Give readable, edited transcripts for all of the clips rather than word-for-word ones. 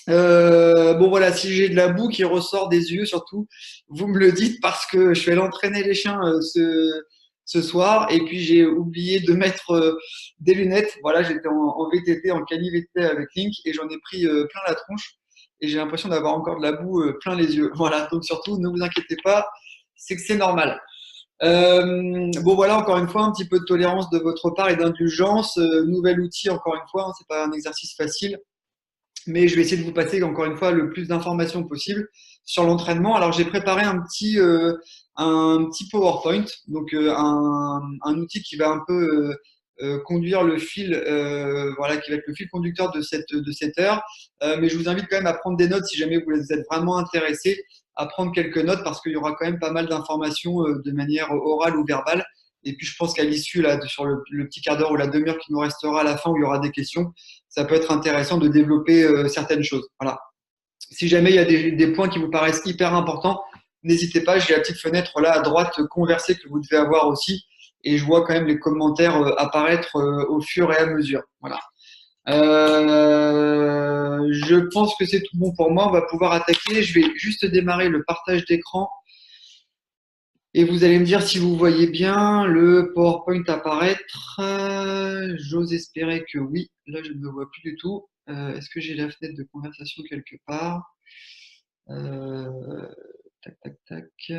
Bon voilà, si j'ai de la boue qui ressort des yeux, surtout, vous me le dites parce que je vais aller entraîner les chiens ce soir et puis j'ai oublié de mettre des lunettes. Voilà, j'étais en VTT, en cani VTT avec Link et j'en ai pris plein la tronche et j'ai l'impression d'avoir encore de la boue plein les yeux. Voilà, donc surtout, ne vous inquiétez pas, c'est que c'est normal. Bon voilà, encore une fois, un petit peu de tolérance de votre part et d'indulgence. Nouvel outil, encore une fois, hein, c'est pas un exercice facile mais je vais essayer de vous passer encore une fois le plus d'informations possible sur l'entraînement. Alors j'ai préparé un petit PowerPoint, donc un outil qui va un peu conduire le fil, voilà, qui va être le fil conducteur de cette heure. Mais je vous invite quand même à prendre des notes si jamais vous êtes vraiment intéressé, à prendre quelques notes parce qu'il y aura quand même pas mal d'informations de manière orale ou verbale. Et puis je pense qu'à l'issue, là, sur le petit quart d'heure ou la demi-heure qui nous restera à la fin où il y aura des questions, ça peut être intéressant de développer certaines choses. Voilà. Si jamais il y a des points qui vous paraissent hyper importants, n'hésitez pas, j'ai la petite fenêtre là à droite conversée que vous devez avoir aussi et je vois quand même les commentaires apparaître au fur et à mesure. Voilà. Je pense que c'est tout bon pour moi. On va pouvoir attaquer. Je vais juste démarrer le partage d'écran et vous allez me dire si vous voyez bien le PowerPoint apparaître. J'ose espérer que oui. Là, je ne me vois plus du tout. Est-ce que j'ai la fenêtre de conversation quelque part? Euh, Tac, tac, tac.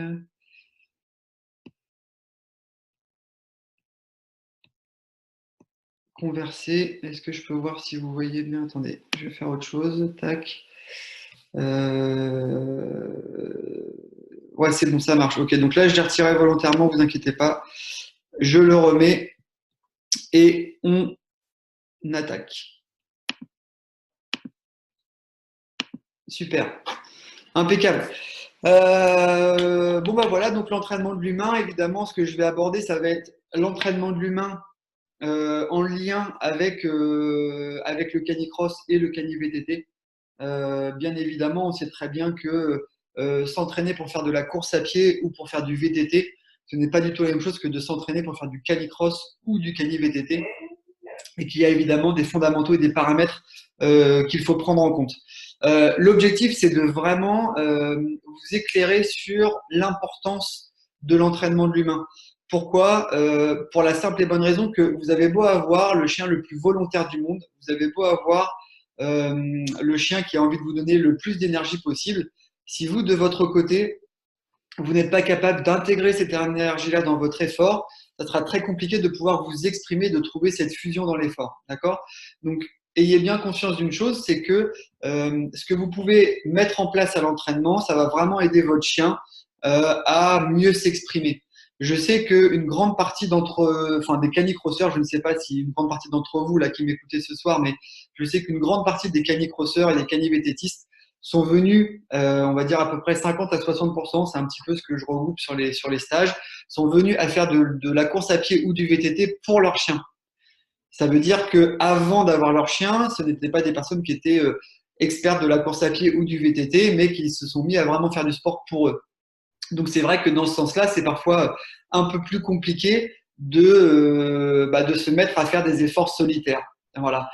Converser. Est-ce que je peux voir si vous voyez bien? Attendez, je vais faire autre chose. Tac. Euh, Ouais, c'est bon, ça marche. Ok, donc là, je l'ai retiré volontairement, vous inquiétez pas. Je le remets et on attaque. Super. Impeccable. Bon, bah voilà, donc l'entraînement de l'humain, évidemment, ce que je vais aborder, ça va être l'entraînement de l'humain en lien avec le canicross et le cani VTT. Bien évidemment, on sait très bien que s'entraîner pour faire de la course à pied ou pour faire du VTT, ce n'est pas du tout la même chose que de s'entraîner pour faire du canicross ou du cani VTT et qu'il y a évidemment des fondamentaux et des paramètres qu'il faut prendre en compte. L'objectif, c'est de vraiment vous éclairer sur l'importance de l'entraînement de l'humain. Pourquoi Pour la simple et bonne raison que vous avez beau avoir le chien le plus volontaire du monde, vous avez beau avoir le chien qui a envie de vous donner le plus d'énergie possible, si vous, de votre côté, vous n'êtes pas capable d'intégrer cette énergie-là dans votre effort, ça sera très compliqué de pouvoir vous exprimer, de trouver cette fusion dans l'effort. D'accord? Donc, ayez bien conscience d'une chose, c'est que ce que vous pouvez mettre en place à l'entraînement, ça va vraiment aider votre chien à mieux s'exprimer. Je sais qu'une grande partie enfin des canicrosseurs, je ne sais pas si une grande partie d'entre vous là qui m'écoutez ce soir, mais je sais qu'une grande partie des canicrosseurs et des canivététistes sont venus, on va dire à peu près 50 à 60%, c'est un petit peu ce que je regroupe sur les stages, sont venus à faire de la course à pied ou du VTT pour leur chien. Ça veut dire que avant d'avoir leur chien, ce n'étaient pas des personnes qui étaient expertes de la course à pied ou du VTT, mais qui se sont mis à vraiment faire du sport pour eux. Donc c'est vrai que dans ce sens-là, c'est parfois un peu plus compliqué de se mettre à faire des efforts solitaires. Voilà.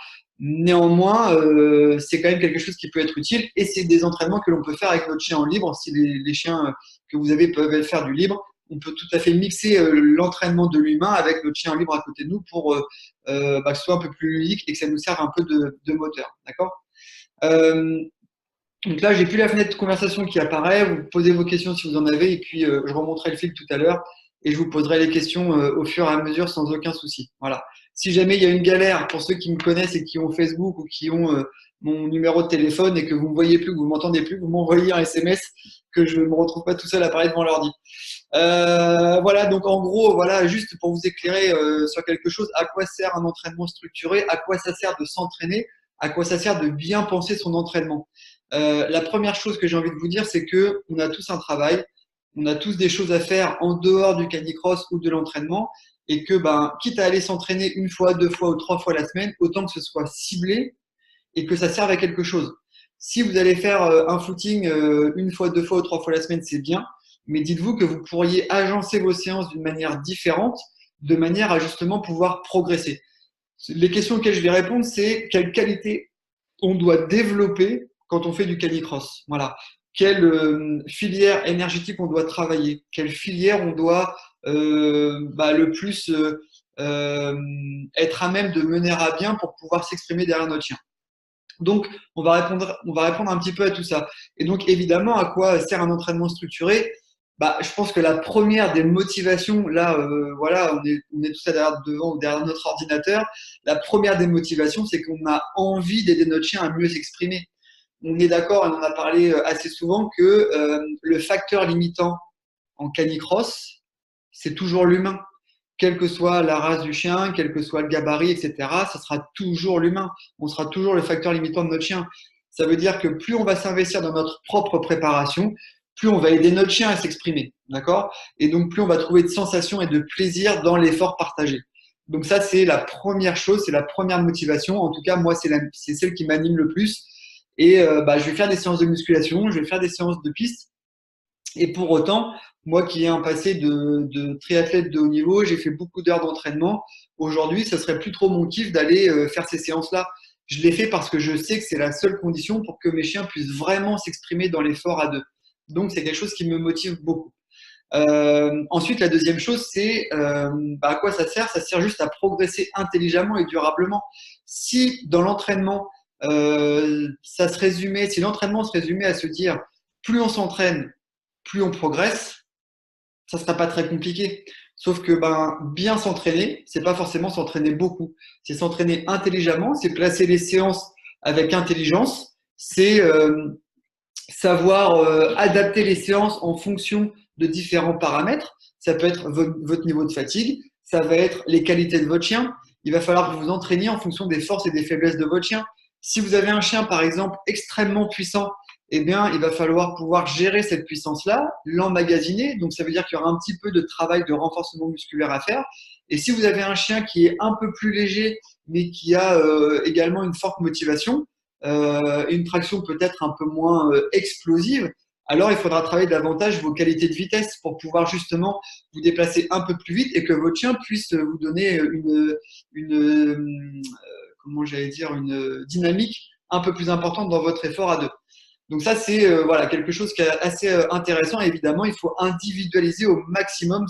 Néanmoins, c'est quand même quelque chose qui peut être utile et c'est des entraînements que l'on peut faire avec notre chien en libre. Si les chiens que vous avez peuvent faire du libre, on peut tout à fait mixer l'entraînement de l'humain avec notre chien en libre à côté de nous pour que ce soit un peu plus ludique et que ça nous serve un peu de moteur. D'accord donc là, j'ai plus la fenêtre de conversation qui apparaît. Vous posez vos questions si vous en avez, et puis je remonterai le fil tout à l'heure et je vous poserai les questions au fur et à mesure sans aucun souci. Voilà. Si jamais il y a une galère pour ceux qui me connaissent et qui ont Facebook ou qui ont mon numéro de téléphone et que vous ne me voyez plus, que vous m'entendez plus, vous m'envoyez un SMS que je ne me retrouve pas tout seul à parler devant l'ordi. Voilà, donc en gros, voilà, juste pour vous éclairer sur quelque chose, à quoi sert un entraînement structuré, à quoi ça sert de s'entraîner, à quoi ça sert de bien penser son entraînement. La première chose que j'ai envie de vous dire, c'est que on a tous un travail, on a tous des choses à faire en dehors du canicross ou de l'entraînement, et que quitte à aller s'entraîner une fois, deux fois ou trois fois la semaine, autant que ce soit ciblé et que ça serve à quelque chose. Si vous allez faire un footing une fois, deux fois ou trois fois la semaine, c'est bien, mais dites-vous que vous pourriez agencer vos séances d'une manière différente, de manière à justement pouvoir progresser. Les questions auxquelles je vais répondre, c'est quelle qualité on doit développer quand on fait du canicross. Voilà. Quelle filière énergétique on doit travailler, quelle filière on doit le plus être à même de mener à bien pour pouvoir s'exprimer derrière notre chien. Donc, on va répondre un petit peu à tout ça. Et donc, évidemment, à quoi sert un entraînement structuré? Bah, je pense que la première des motivations, là, voilà, on est tous là devant ou derrière notre ordinateur. La première des motivations, c'est qu'on a envie d'aider notre chien à mieux s'exprimer. On est d'accord, et on en a parlé assez souvent, que le facteur limitant en canicross, c'est toujours l'humain. Quelle que soit la race du chien, quel que soit le gabarit, etc., ça sera toujours l'humain. On sera toujours le facteur limitant de notre chien. Ça veut dire que plus on va s'investir dans notre propre préparation, plus on va aider notre chien à s'exprimer. D'accord? Et donc, plus on va trouver de sensations et de plaisir dans l'effort partagé. Donc, ça, c'est la première chose, c'est la première motivation. En tout cas, moi, c'est celle qui m'anime le plus. Et je vais faire des séances de musculation, je vais faire des séances de piste. Et pour autant, moi qui ai un passé de triathlète de haut niveau, j'ai fait beaucoup d'heures d'entraînement. Aujourd'hui, ce serait plus trop mon kiff d'aller faire ces séances-là. Je l'ai fait parce que je sais que c'est la seule condition pour que mes chiens puissent vraiment s'exprimer dans l'effort à deux. Donc, c'est quelque chose qui me motive beaucoup. Ensuite, la deuxième chose, c'est à quoi ça sert? Ça sert juste à progresser intelligemment et durablement. Si dans l'entraînement, si l'entraînement se résumait à se dire plus on s'entraîne, plus on progresse, ça ne sera pas très compliqué. Sauf que bien s'entraîner, c'est pas forcément s'entraîner beaucoup. C'est s'entraîner intelligemment, c'est placer les séances avec intelligence, c'est savoir adapter les séances en fonction de différents paramètres. Ça peut être votre niveau de fatigue, ça va être les qualités de votre chien. Il va falloir que vous vous entraîniez en fonction des forces et des faiblesses de votre chien. Si vous avez un chien, par exemple, extrêmement puissant, eh bien, il va falloir pouvoir gérer cette puissance-là, l'emmagasiner. Donc, ça veut dire qu'il y aura un petit peu de travail de renforcement musculaire à faire. Et si vous avez un chien qui est un peu plus léger, mais qui a également une forte motivation, une traction peut-être un peu moins explosive, alors il faudra travailler davantage vos qualités de vitesse pour pouvoir justement vous déplacer un peu plus vite et que votre chien puisse vous donner comment j'allais dire, une dynamique un peu plus importante dans votre effort à deux. Donc ça, c'est voilà, quelque chose qui est assez intéressant. Évidemment, il faut individualiser au maximum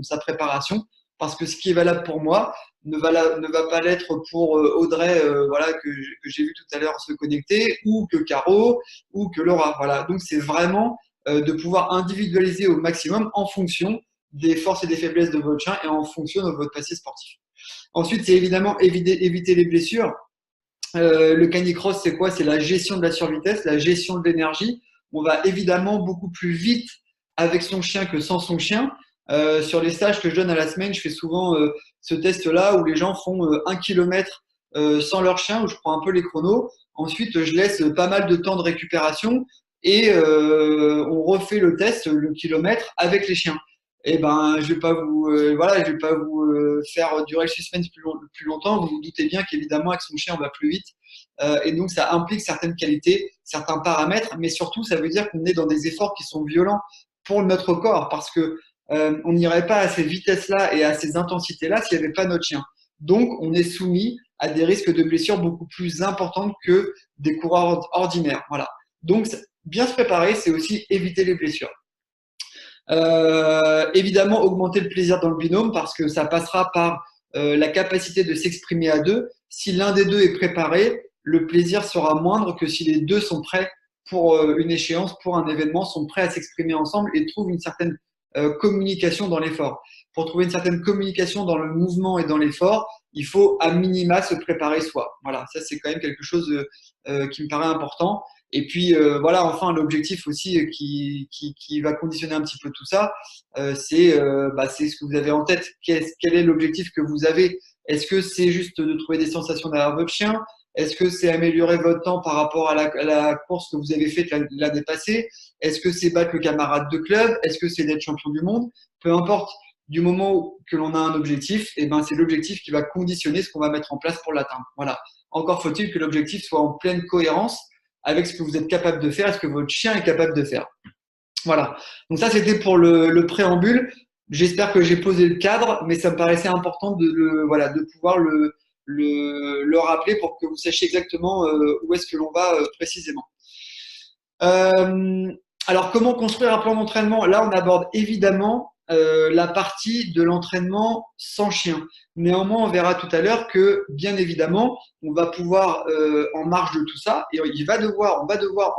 sa préparation parce que ce qui est valable pour moi ne va pas l'être pour Audrey voilà, que j'ai vu tout à l'heure se connecter, ou que Caro, ou que Laura. Voilà. Donc c'est vraiment de pouvoir individualiser au maximum en fonction des forces et des faiblesses de votre chien et en fonction de votre passé sportif. Ensuite, c'est évidemment éviter les blessures. Le canicross, c'est quoi? C'est la gestion de la survitesse, la gestion de l'énergie. On va évidemment beaucoup plus vite avec son chien que sans son chien. Sur les stages que je donne à la semaine, je fais souvent ce test-là où les gens font 1 kilomètre sans leur chien, où je prends un peu les chronos. Ensuite, je laisse pas mal de temps de récupération et on refait le test, le kilomètre, avec les chiens. Et je vais pas vous, voilà, je vais pas vous faire durer le suspense plus longtemps. Vous vous doutez bien qu'évidemment, avec son chien, on va plus vite. Et donc, ça implique certaines qualités, certains paramètres, mais surtout, ça veut dire qu'on est dans des efforts qui sont violents pour notre corps, parce que on n'irait pas à ces vitesses-là et à ces intensités-là s'il n'y avait pas notre chien. Donc, on est soumis à des risques de blessures beaucoup plus importantes que des coureurs ordinaires. Voilà. Donc, bien se préparer, c'est aussi éviter les blessures. Évidemment, augmenter le plaisir dans le binôme parce que ça passera par la capacité de s'exprimer à deux. Si l'un des deux est préparé, le plaisir sera moindre que si les deux sont prêts pour une échéance, pour un événement, sont prêts à s'exprimer ensemble et trouvent une certaine communication dans l'effort. Pour trouver une certaine communication dans le mouvement et dans l'effort, il faut à minima se préparer soi. Voilà, ça c'est quand même quelque chose qui me paraît important. Et puis voilà, enfin l'objectif aussi qui va conditionner un petit peu tout ça, c'est ce que vous avez en tête. Quel est l'objectif que vous avez? Est-ce que c'est juste de trouver des sensations derrière votre chien? Est-ce que c'est améliorer votre temps par rapport à la course que vous avez faite l'année passée? Est-ce que c'est battre le camarade de club? Est-ce que c'est d'être champion du monde? Peu importe, du moment que l'on a un objectif, c'est l'objectif qui va conditionner ce qu'on va mettre en place pour l'atteindre. Voilà. Encore faut-il que l'objectif soit en pleine cohérence avec ce que vous êtes capable de faire et ce que votre chien est capable de faire. Voilà. Donc ça, c'était pour le préambule. J'espère que j'ai posé le cadre, mais ça me paraissait important de pouvoir le rappeler pour que vous sachiez exactement où est-ce que l'on va précisément. Alors, comment construire un plan d'entraînement? Là, on aborde évidemment la partie de l'entraînement sans chien. Néanmoins, on verra tout à l'heure que, bien évidemment, on va pouvoir, en marge de tout ça, et on va devoir,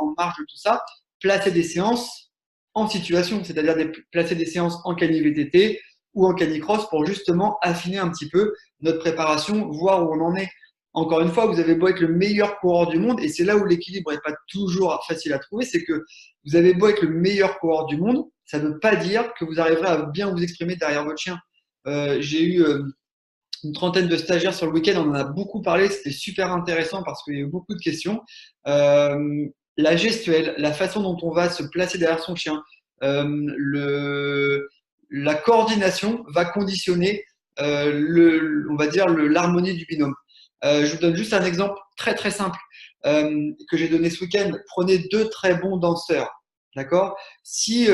en marge de tout ça, placer des séances en situation, c'est-à-dire placer des séances en cani-VTT ou en canicross pour justement affiner un petit peu notre préparation, voir où on en est. Encore une fois, vous avez beau être le meilleur coureur du monde, et c'est là où l'équilibre n'est pas toujours facile à trouver, c'est que vous avez beau être le meilleur coureur du monde, ça ne veut pas dire que vous arriverez à bien vous exprimer derrière votre chien. J'ai eu une trentaine de stagiaires sur le week-end, on en a beaucoup parlé, c'était super intéressant parce qu'il y a eu beaucoup de questions. La gestuelle, la façon dont on va se placer derrière son chien, la coordination va conditionner on va dire l'harmonie du binôme. Je vous donne juste un exemple très très simple que j'ai donné ce week-end. Prenez deux très bons danseurs, d'accord? Si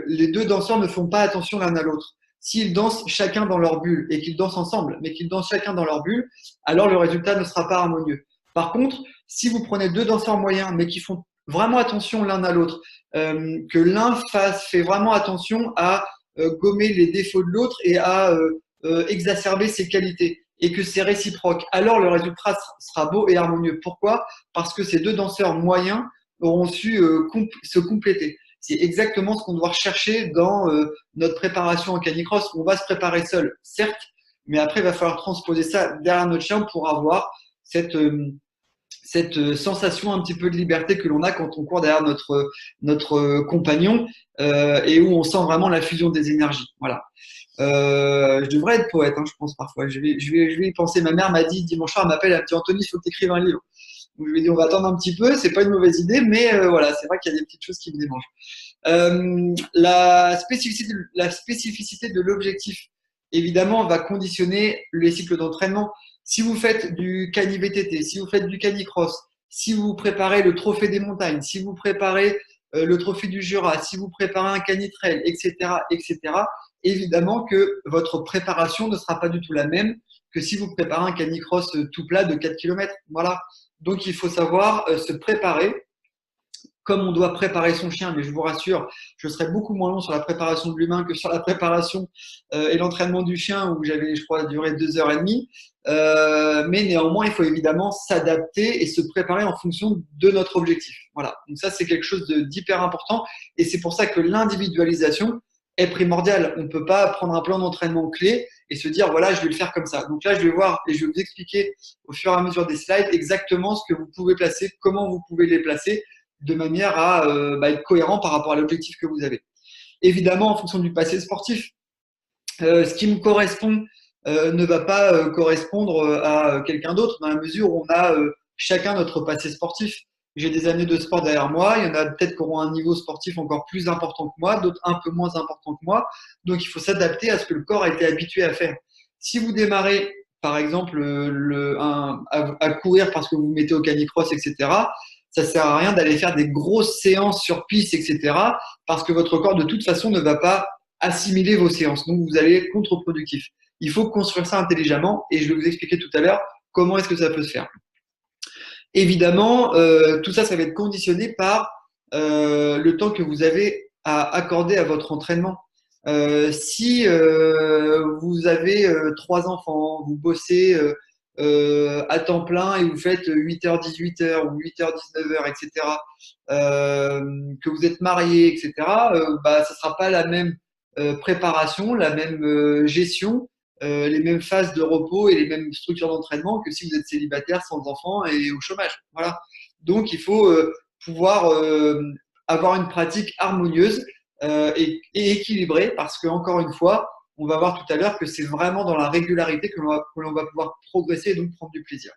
les deux danseurs ne font pas attention l'un à l'autre, s'ils dansent chacun dans leur bulle et qu'ils dansent ensemble, mais qu'ils dansent chacun dans leur bulle, alors le résultat ne sera pas harmonieux. Par contre, si vous prenez deux danseurs moyens, mais qui font vraiment attention l'un à l'autre, que l'un fait vraiment attention à gommer les défauts de l'autre et à exacerber ses qualités, et que c'est réciproque, alors le résultat sera beau et harmonieux. Pourquoi? Parce que ces deux danseurs moyens auront su se compléter. C'est exactement ce qu'on doit rechercher dans notre préparation en canicross. On va se préparer seul, certes, mais après, il va falloir transposer ça derrière notre chien pour avoir cette sensation un petit peu de liberté que l'on a quand on court derrière notre compagnon et où on sent vraiment la fusion des énergies. Voilà. Je devrais être poète, hein, je pense parfois. Je vais y penser. Ma mère m'a dit dimanche soir, elle m'appelle, elle me dit Anthony, il faut que tu écrives un livre. Donc, je lui ai dit on va attendre un petit peu, c'est pas une mauvaise idée, mais voilà, c'est vrai qu'il y a des petites choses qui me dérangent. La spécificité de l'objectif, évidemment, va conditionner les cycles d'entraînement. Si vous faites du cani-VTT, si vous faites du canicross, si vous préparez le trophée des montagnes, si vous préparez le trophée du Jura, si vous préparez un canitrail, etc., etc., évidemment que votre préparation ne sera pas du tout la même que si vous préparez un canicross tout plat de 4 km. Voilà. Donc, il faut savoir se préparer comme on doit préparer son chien, mais je vous rassure, je serai beaucoup moins long sur la préparation de l'humain que sur la préparation et l'entraînement du chien où j'avais, je crois, duré 2 h 30. Mais néanmoins, il faut évidemment s'adapter et se préparer en fonction de notre objectif. Voilà. Donc ça, c'est quelque chose d'hyper important et c'est pour ça que l'individualisation est primordiale. On ne peut pas prendre un plan d'entraînement clé et se dire, voilà, je vais le faire comme ça. Donc là, je vais voir et je vais vous expliquer au fur et à mesure des slides exactement ce que vous pouvez placer, comment vous pouvez les placer de manière à être cohérent par rapport à l'objectif que vous avez. Évidemment, en fonction du passé sportif, ce qui me correspond ne va pas correspondre à quelqu'un d'autre dans la mesure où on a chacun notre passé sportif. J'ai des années de sport derrière moi, il y en a peut-être qui auront un niveau sportif encore plus important que moi, d'autres un peu moins important que moi. Donc, il faut s'adapter à ce que le corps a été habitué à faire. Si vous démarrez, par exemple, à courir parce que vous vous mettez au canicross, etc., ça ne sert à rien d'aller faire des grosses séances sur piste, etc., parce que votre corps, de toute façon, ne va pas assimiler vos séances. Donc, vous allez être contre-productif. Il faut construire ça intelligemment et je vais vous expliquer tout à l'heure comment est-ce que ça peut se faire. Évidemment, tout ça, ça va être conditionné par le temps que vous avez à accorder à votre entraînement. Si vous avez 3 enfants, vous bossez à temps plein et vous faites 8h, 18h ou 8h, 19h, etc., que vous êtes marié, etc., ça ne sera pas la même préparation, la même gestion, les mêmes phases de repos et les mêmes structures d'entraînement que si vous êtes célibataire, sans enfants et au chômage. Voilà. Donc, il faut pouvoir avoir une pratique harmonieuse et équilibrée parce que, encore une fois, on va voir tout à l'heure que c'est vraiment dans la régularité que l'on va pouvoir progresser et donc prendre du plaisir.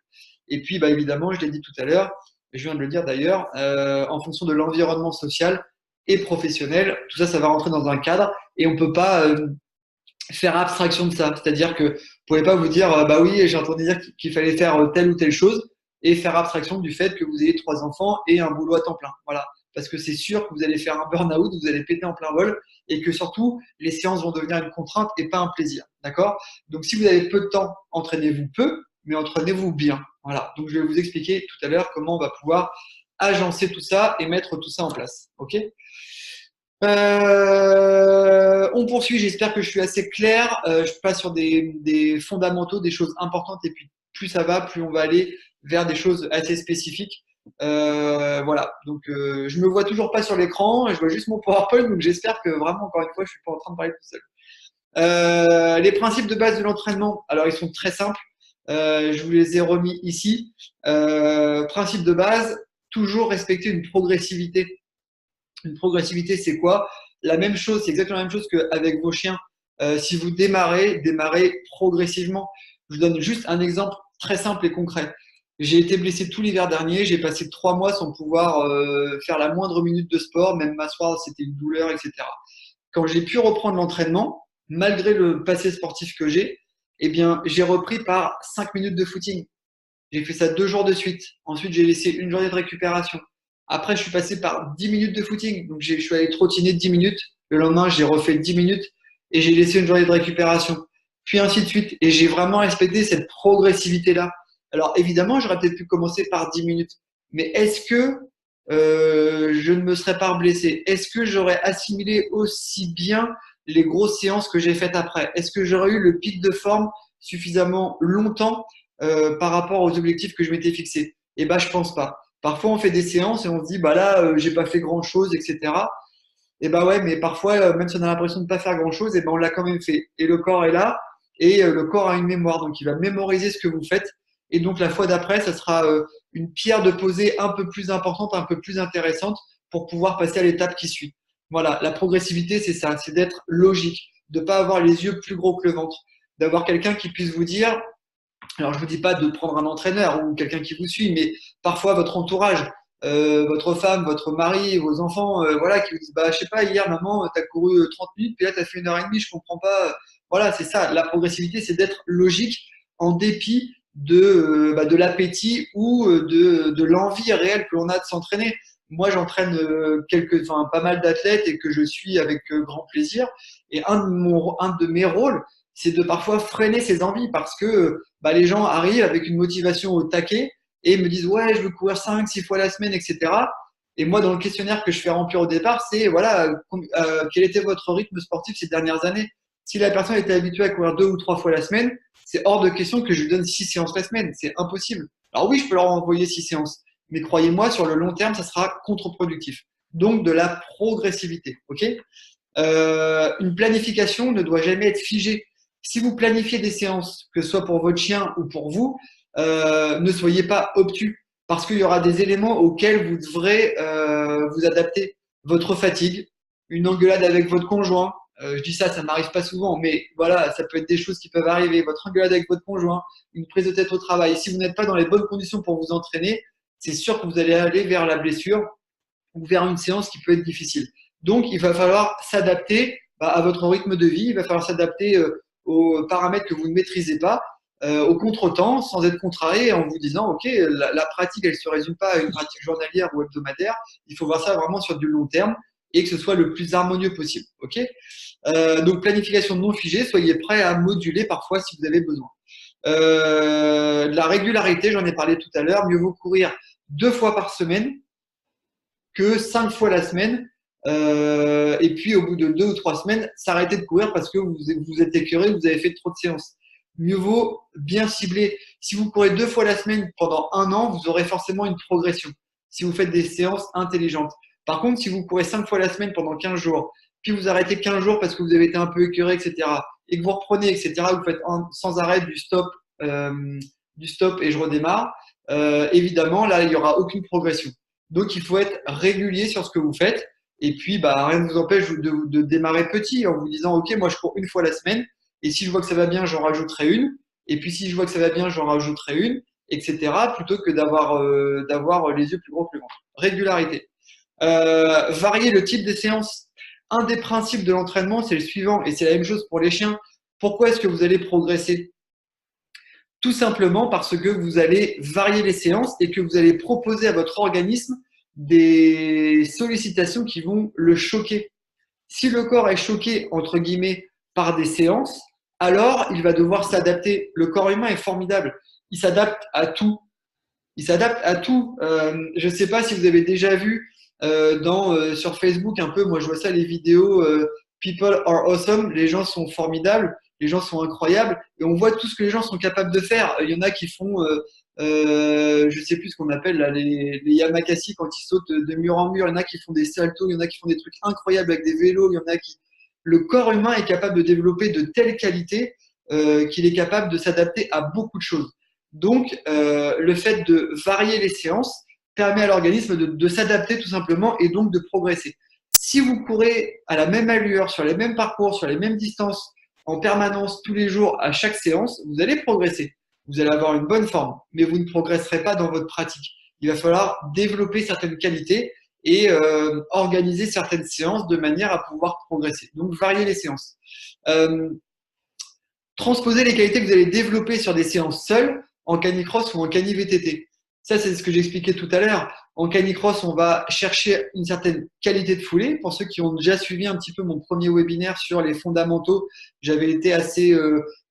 Et puis, évidemment, je l'ai dit tout à l'heure, et je viens de le dire d'ailleurs, en fonction de l'environnement social et professionnel, tout ça, ça va rentrer dans un cadre et on ne peut pas faire abstraction de ça. C'est-à-dire que vous ne pouvez pas vous dire, bah oui, j'ai entendu dire qu'il fallait faire telle ou telle chose et faire abstraction du fait que vous ayez 3 enfants et un boulot à temps plein. Voilà. Parce que c'est sûr que vous allez faire un burn-out, vous allez péter en plein vol et que surtout, les séances vont devenir une contrainte et pas un plaisir. D'accord? Donc, si vous avez peu de temps, entraînez-vous peu, mais entraînez-vous bien. Voilà. Donc, je vais vous expliquer tout à l'heure comment on va pouvoir agencer tout ça et mettre tout ça en place. Ok. On poursuit, j'espère que je suis assez clair. Je passe sur des fondamentaux, des choses importantes, et puis plus ça va, plus on va aller vers des choses assez spécifiques. Voilà, donc je me vois toujours pas sur l'écran, je vois juste mon PowerPoint, donc j'espère que vraiment, encore une fois, je suis pas en train de parler tout seul. Les principes de base de l'entraînement, alors ils sont très simples. Je vous les ai remis ici. Principe de base, toujours respecter une progressivité. Une progressivité, c'est quoi? La même chose, c'est exactement la même chose qu'avec vos chiens. Si vous démarrez progressivement. Je vous donne juste un exemple très simple et concret. J'ai été blessé tout l'hiver dernier, j'ai passé 3 mois sans pouvoir faire la moindre minute de sport, même m'asseoir, c'était une douleur, etc. Quand j'ai pu reprendre l'entraînement, malgré le passé sportif que j'ai, eh bien, j'ai repris par 5 minutes de footing. J'ai fait ça 2 jours de suite. Ensuite, j'ai laissé une journée de récupération. Après, je suis passé par 10 minutes de footing. Donc, je suis allé trottiner 10 minutes. Le lendemain, j'ai refait 10 minutes et j'ai laissé une journée de récupération. Puis ainsi de suite. Et j'ai vraiment respecté cette progressivité-là. Alors, évidemment, j'aurais peut-être pu commencer par 10 minutes. Mais est-ce que je ne me serais pas blessé? Est-ce que j'aurais assimilé aussi bien les grosses séances que j'ai faites après? Est-ce que j'aurais eu le pic de forme suffisamment longtemps par rapport aux objectifs que je m'étais fixés? Eh ben, je pense pas. Parfois, on fait des séances et on se dit, bah là, j'ai pas fait grand chose, etc. Et bah ouais, mais parfois, même si on a l'impression de pas faire grand chose, et ben on l'a quand même fait. Et le corps est là, et le corps a une mémoire, donc il va mémoriser ce que vous faites. Et donc la fois d'après, ça sera une pierre de posée un peu plus importante, un peu plus intéressante pour pouvoir passer à l'étape qui suit. Voilà, la progressivité, c'est ça, c'est d'être logique, de pas avoir les yeux plus gros que le ventre, d'avoir quelqu'un qui puisse vous dire, alors, je vous dis pas de prendre un entraîneur ou quelqu'un qui vous suit, mais parfois votre entourage, votre femme, votre mari, vos enfants, voilà, qui vous disent, bah, je sais pas, hier, maman, tu as couru 30 minutes, puis là, tu as fait 1 heure et demie, je comprends pas. Voilà, c'est ça. La progressivité, c'est d'être logique en dépit de l'appétit ou de l'envie réelle que l'on a de s'entraîner. Moi, j'entraîne pas mal d'athlètes et que je suis avec grand plaisir. Et un de mes rôles, c'est de parfois freiner ces envies parce que bah, les gens arrivent avec une motivation au taquet et me disent ouais, je veux courir 5, 6 fois la semaine, etc. Et moi, dans le questionnaire que je fais remplir au départ, c'est voilà, quel était votre rythme sportif ces dernières années? Si la personne était habituée à courir 2 ou 3 fois la semaine, c'est hors de question que je lui donne 6 séances la semaine. C'est impossible. Alors oui, je peux leur envoyer 6 séances, mais croyez-moi, sur le long terme, ça sera contre-productif. Donc de la progressivité, ok? Une planification ne doit jamais être figée. Si vous planifiez des séances, que ce soit pour votre chien ou pour vous, ne soyez pas obtus parce qu'il y aura des éléments auxquels vous devrez vous adapter. Votre fatigue, une engueulade avec votre conjoint. Je dis ça, ça m'arrive pas souvent, mais voilà, ça peut être des choses qui peuvent arriver. Votre engueulade avec votre conjoint, une prise de tête au travail. Si vous n'êtes pas dans les bonnes conditions pour vous entraîner, c'est sûr que vous allez aller vers la blessure ou vers une séance qui peut être difficile. Donc, il va falloir s'adapter à votre rythme de vie, il va falloir s'adapter aux paramètres que vous ne maîtrisez pas, au contretemps, sans être contrarié, en vous disant, OK, la pratique, elle ne se résume pas à une pratique journalière ou hebdomadaire, il faut voir ça vraiment sur du long terme et que ce soit le plus harmonieux possible. OK. Donc, planification non figée, soyez prêts à moduler parfois si vous avez besoin. De la régularité, j'en ai parlé tout à l'heure, mieux vaut courir 2 fois par semaine que 5 fois la semaine. Et puis, au bout de 2 ou 3 semaines, s'arrêter de courir parce que vous êtes écœuré, vous avez fait trop de séances. Mieux vaut bien cibler. Si vous courez 2 fois la semaine pendant un an, vous aurez forcément une progression. Si vous faites des séances intelligentes. Par contre, si vous courez 5 fois la semaine pendant 15 jours, puis vous arrêtez 15 jours parce que vous avez été un peu écœuré, etc., et que vous reprenez, etc., vous faites sans arrêt du stop et je redémarre, évidemment, là, il n'y aura aucune progression. Donc, il faut être régulier sur ce que vous faites. Et puis, bah, rien ne vous empêche de démarrer petit en vous disant, OK, moi, je cours 1 fois la semaine. Et si je vois que ça va bien, j'en rajouterai une. Et puis, si je vois que ça va bien, j'en rajouterai une, etc. Plutôt que d'avoir les yeux plus gros que le ventre. Régularité. Varier le type des séances. Un des principes de l'entraînement, c'est le suivant. Et c'est la même chose pour les chiens. Pourquoi est-ce que vous allez progresser? Tout simplement parce que vous allez varier les séances et que vous allez proposer à votre organisme des sollicitations qui vont le choquer. Si le corps est choqué, entre guillemets, par des séances, alors il va devoir s'adapter. Le corps humain est formidable. Il s'adapte à tout. il s'adapte à tout. Je ne sais pas si vous avez déjà vu sur Facebook un peu, moi je vois ça, les vidéos People are awesome, les gens sont formidables, les gens sont incroyables, et on voit tout ce que les gens sont capables de faire. Il y en a qui font, je sais plus ce qu'on appelle là, les yamakasi quand ils sautent de mur en mur, il y en a qui font des saltos, il y en a qui font des trucs incroyables avec des vélos, il y en a qui… Le corps humain est capable de développer de telles qualités qu'il est capable de s'adapter à beaucoup de choses. Donc, le fait de varier les séances permet à l'organisme de s'adapter tout simplement et donc de progresser. Si vous courez à la même allure, sur les mêmes parcours, sur les mêmes distances, en permanence, tous les jours, à chaque séance, vous allez progresser. Vous allez avoir une bonne forme, mais vous ne progresserez pas dans votre pratique. Il va falloir développer certaines qualités et organiser certaines séances de manière à pouvoir progresser. Donc, varier les séances. Transposer les qualités que vous allez développer sur des séances seules, en canicross ou en cani-VTT. Ça, c'est ce que j'expliquais tout à l'heure. En canicross, on va chercher une certaine qualité de foulée. Pour ceux qui ont déjà suivi un petit peu mon premier webinaire sur les fondamentaux, j'avais été assez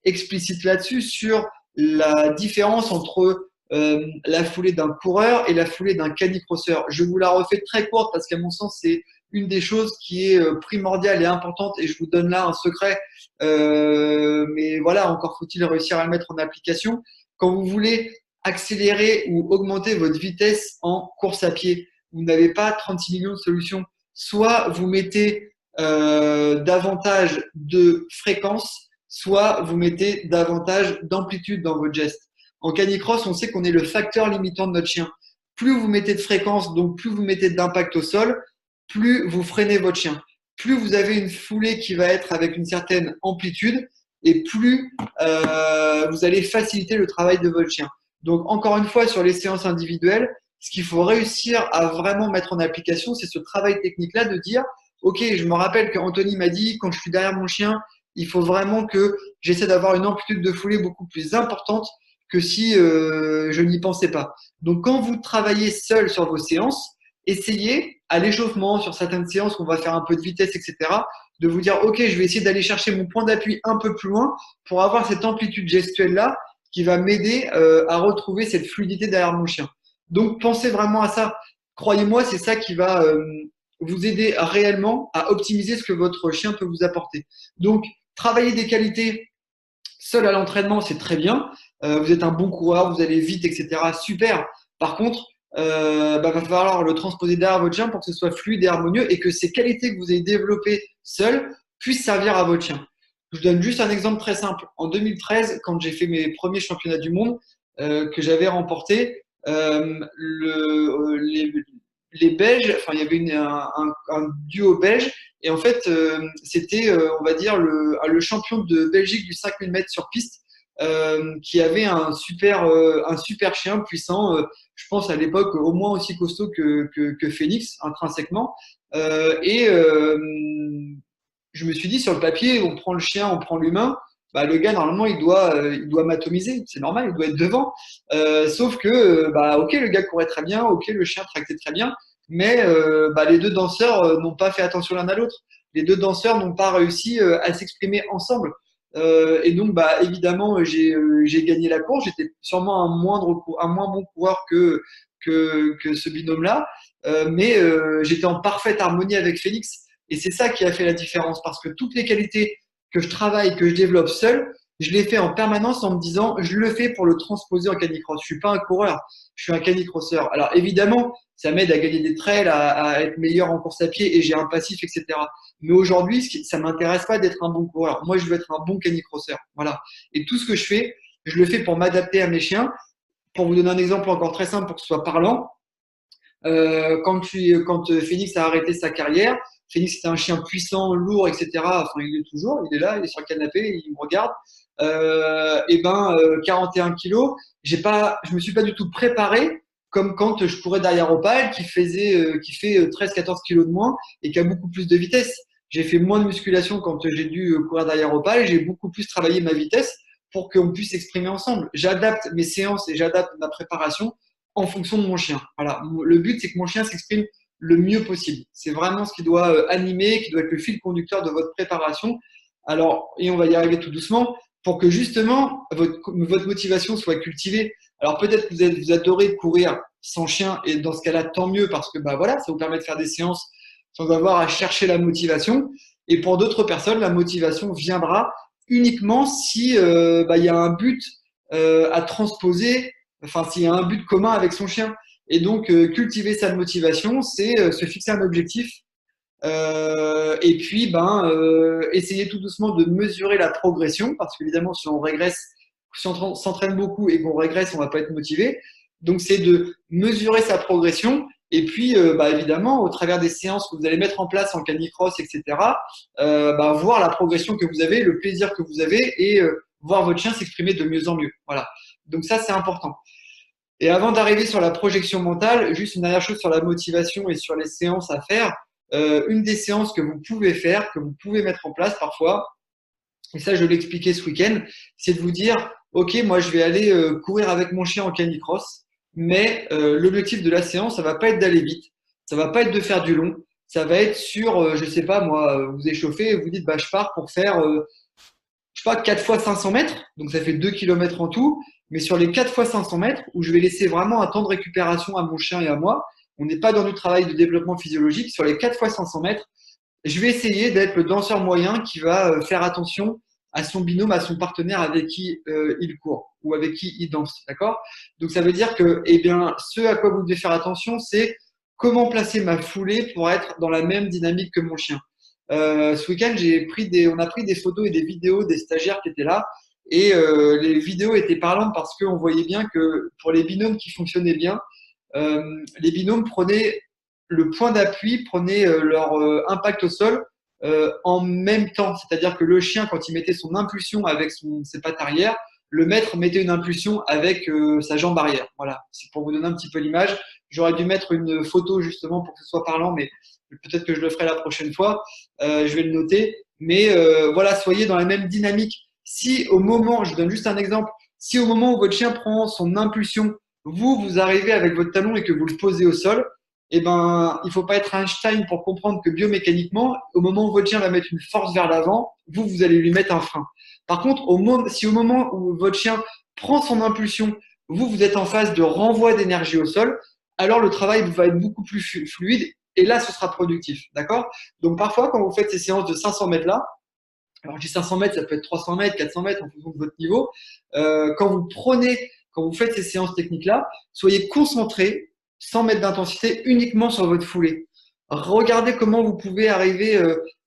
explicite là-dessus, sur la différence entre la foulée d'un coureur et la foulée d'un canicrosseur. Je vous la refais très courte parce qu'à mon sens, c'est une des choses qui est primordiale et importante, et je vous donne là un secret, mais voilà, encore faut-il réussir à le mettre en application. Quand vous voulez accélérer ou augmenter votre vitesse en course à pied, vous n'avez pas 36 millions de solutions. Soit vous mettez davantage de fréquence, soit vous mettez davantage d'amplitude dans votre geste. En canicross, on sait qu'on est le facteur limitant de notre chien. Plus vous mettez de fréquence, donc plus vous mettez d'impact au sol, plus vous freinez votre chien. Plus vous avez une foulée qui va être avec une certaine amplitude, et plus vous allez faciliter le travail de votre chien. Donc, encore une fois, sur les séances individuelles, ce qu'il faut réussir à vraiment mettre en application, c'est ce travail technique-là de dire, OK, je me rappelle qu'Anthony m'a dit, quand je suis derrière mon chien, il faut vraiment que j'essaie d'avoir une amplitude de foulée beaucoup plus importante que si je n'y pensais pas. Donc, quand vous travaillez seul sur vos séances, essayez à l'échauffement, sur certaines séances où on va faire un peu de vitesse, etc., de vous dire, OK, je vais essayer d'aller chercher mon point d'appui un peu plus loin pour avoir cette amplitude gestuelle-là qui va m'aider à retrouver cette fluidité derrière mon chien. Donc, pensez vraiment à ça. Croyez-moi, c'est ça qui va vous aider réellement à optimiser ce que votre chien peut vous apporter. Donc, travailler des qualités seul à l'entraînement, c'est très bien. Vous êtes un bon coureur, vous allez vite, etc. Super. Par contre, va falloir le transposer derrière votre chien pour que ce soit fluide et harmonieux et que ces qualités que vous avez développées seul puissent servir à votre chien. Je vous donne juste un exemple très simple. En 2013, quand j'ai fait mes premiers championnats du monde que j'avais remportés, les Belges, enfin il y avait un duo belge et en fait c'était on va dire le champion de Belgique du 5000 mètres sur piste qui avait un super chien puissant, je pense à l'époque au moins aussi costaud que Phoenix intrinsèquement. Je me suis dit sur le papier, on prend le chien, on prend l'humain. Bah, le gars, normalement, il doit m'atomiser. C'est normal, il doit être devant. Sauf que, bah, ok, le gars courait très bien, ok, le chien tractait très bien, mais bah, les deux danseurs n'ont pas fait attention l'un à l'autre. Les deux danseurs n'ont pas réussi à s'exprimer ensemble. Et donc, bah, évidemment, j'ai gagné la course. J'étais sûrement un moins bon coureur que ce binôme-là, mais j'étais en parfaite harmonie avec Félix. Et c'est ça qui a fait la différence, parce que toutes les qualités que je travaille, que je développe seul, je les fais en permanence en me disant, je le fais pour le transposer en canicross. Je suis pas un coureur, je suis un canicrosseur. Alors évidemment, ça m'aide à gagner des trails, à être meilleur en course à pied et j'ai un passif, etc. Mais aujourd'hui, ça m'intéresse pas d'être un bon coureur. Moi, je veux être un bon canicrosseur. Voilà. Et tout ce que je fais, je le fais pour m'adapter à mes chiens. Pour vous donner un exemple encore très simple pour que ce soit parlant, quand Phoenix a arrêté sa carrière, Phoenix était un chien puissant, lourd, etc. Enfin, il est toujours, il est là, il est sur le canapé, il me regarde. 41 kilos, je me suis pas du tout préparé comme quand je courais derrière Opal qui fait 13-14 kilos de moins et qui a beaucoup plus de vitesse. J'ai fait moins de musculation quand j'ai dû courir derrière Opal, j'ai beaucoup plus travaillé ma vitesse pour qu'on puisse s'exprimer ensemble. J'adapte mes séances et j'adapte ma préparation en fonction de mon chien. Voilà. Le but, c'est que mon chien s'exprime le mieux possible. C'est vraiment ce qui doit animer, qui doit être le fil conducteur de votre préparation. Alors, et on va y arriver tout doucement, pour que justement votre motivation soit cultivée. Alors peut-être que vous adorez courir sans chien et dans ce cas-là, tant mieux parce que bah, voilà, ça vous permet de faire des séances sans avoir à chercher la motivation. Et pour d'autres personnes, la motivation viendra uniquement si bah, il y a un but à transposer, enfin s'il y a un but commun avec son chien. Et donc cultiver sa motivation, c'est se fixer un objectif et puis, essayer tout doucement de mesurer la progression, parce qu'évidemment, si on régresse, si on s'entraîne beaucoup et qu'on régresse, on va pas être motivé. Donc, c'est de mesurer sa progression. Et puis, évidemment, au travers des séances que vous allez mettre en place en canicross, etc., voir la progression que vous avez, le plaisir que vous avez et voir votre chien s'exprimer de mieux en mieux. Voilà. Donc, ça, c'est important. Et avant d'arriver sur la projection mentale, juste une dernière chose sur la motivation et sur les séances à faire. Une des séances que vous pouvez faire, que vous pouvez mettre en place parfois, et ça je l'ai expliqué ce week-end, c'est de vous dire, ok, moi je vais aller courir avec mon chien en canicross, mais l'objectif de la séance, ça va pas être d'aller vite, ça va pas être de faire du long, ça va être sur, je sais pas moi, vous échauffez et vous dites, bah je pars pour faire je sais pas, 4 fois 500 mètres, donc ça fait 2 kilomètres en tout, mais sur les 4 fois 500 mètres, où je vais laisser vraiment un temps de récupération à mon chien et à moi, on n'est pas dans du travail de développement physiologique, sur les 4 fois 500 mètres, je vais essayer d'être le danseur moyen qui va faire attention à son binôme, à son partenaire avec qui il court ou avec qui il danse, d'accord? Donc ça veut dire que, eh bien, ce à quoi vous devez faire attention, c'est comment placer ma foulée pour être dans la même dynamique que mon chien. Ce week-end, on a pris des photos et des vidéos des stagiaires qui étaient là. Et les vidéos étaient parlantes parce qu'on voyait bien que pour les binômes qui fonctionnaient bien, les binômes prenaient le point d'appui, prenaient leur impact au sol en même temps. C'est-à-dire que le chien, quand il mettait son impulsion avec ses pattes arrière, le maître mettait une impulsion avec sa jambe arrière. Voilà, c'est pour vous donner un petit peu l'image. J'aurais dû mettre une photo justement pour que ce soit parlant, mais peut-être que je le ferai la prochaine fois. Je vais le noter. Mais voilà, soyez dans la même dynamique. Si au moment, je vous donne juste un exemple, si au moment où votre chien prend son impulsion, vous arrivez avec votre talon et que vous le posez au sol, eh ben, il faut pas être Einstein pour comprendre que biomécaniquement, au moment où votre chien va mettre une force vers l'avant, vous allez lui mettre un frein. Par contre, si au moment où votre chien prend son impulsion, vous êtes en phase de renvoi d'énergie au sol, alors le travail va être beaucoup plus fluide et là, ce sera productif. D'accord? Donc, parfois, quand vous faites ces séances de 500 mètres là, alors je dis 500 mètres, ça peut être 300 mètres, 400 mètres en fonction de votre niveau. Quand vous faites ces séances techniques-là, soyez concentrés, sans mettre d'intensité, uniquement sur votre foulée. Regardez comment vous pouvez arriver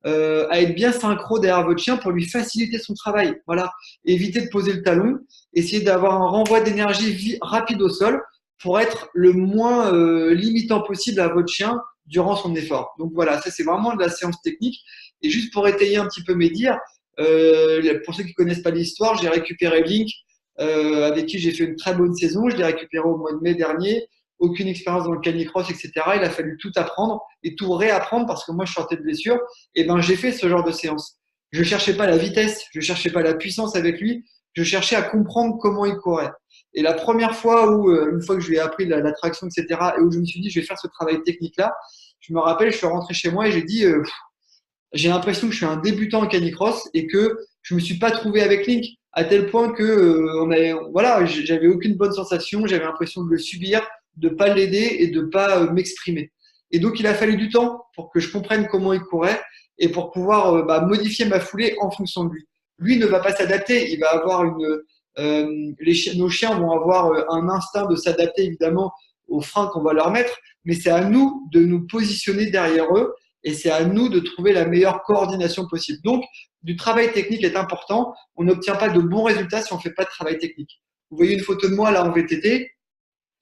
à être bien synchro derrière votre chien pour lui faciliter son travail. Voilà. Évitez de poser le talon. Essayez d'avoir un renvoi d'énergie rapide au sol pour être le moins limitant possible à votre chien durant son effort. Donc voilà, ça c'est vraiment de la séance technique. Et juste pour étayer un petit peu mes dires, pour ceux qui connaissent pas l'histoire, j'ai récupéré Link, avec qui j'ai fait une très bonne saison. Je l'ai récupéré au mois de mai dernier. Aucune expérience dans le canicross, etc. Il a fallu tout apprendre et tout réapprendre parce que moi, je sortais de blessure. Et ben, j'ai fait ce genre de séance. Je cherchais pas la vitesse, je cherchais pas la puissance avec lui. Je cherchais à comprendre comment il courait. Et la première fois où, une fois que je lui ai appris la traction, etc., et où je me suis dit, je vais faire ce travail technique-là, je me rappelle, je suis rentré chez moi et j'ai dit, j'ai l'impression que je suis un débutant en canicross et que je me suis pas trouvé avec Link à tel point que voilà, j'avais aucune bonne sensation, j'avais l'impression de le subir, de pas l'aider et de pas m'exprimer. Et donc il a fallu du temps pour que je comprenne comment il courait et pour pouvoir modifier ma foulée en fonction de lui. Lui ne va pas s'adapter, il va avoir nos chiens vont avoir un instinct de s'adapter évidemment aux freins qu'on va leur mettre, mais c'est à nous de nous positionner derrière eux et c'est à nous de trouver la meilleure coordination possible. Donc, du travail technique est important. On n'obtient pas de bons résultats si on ne fait pas de travail technique. Vous voyez une photo de moi là en VTT.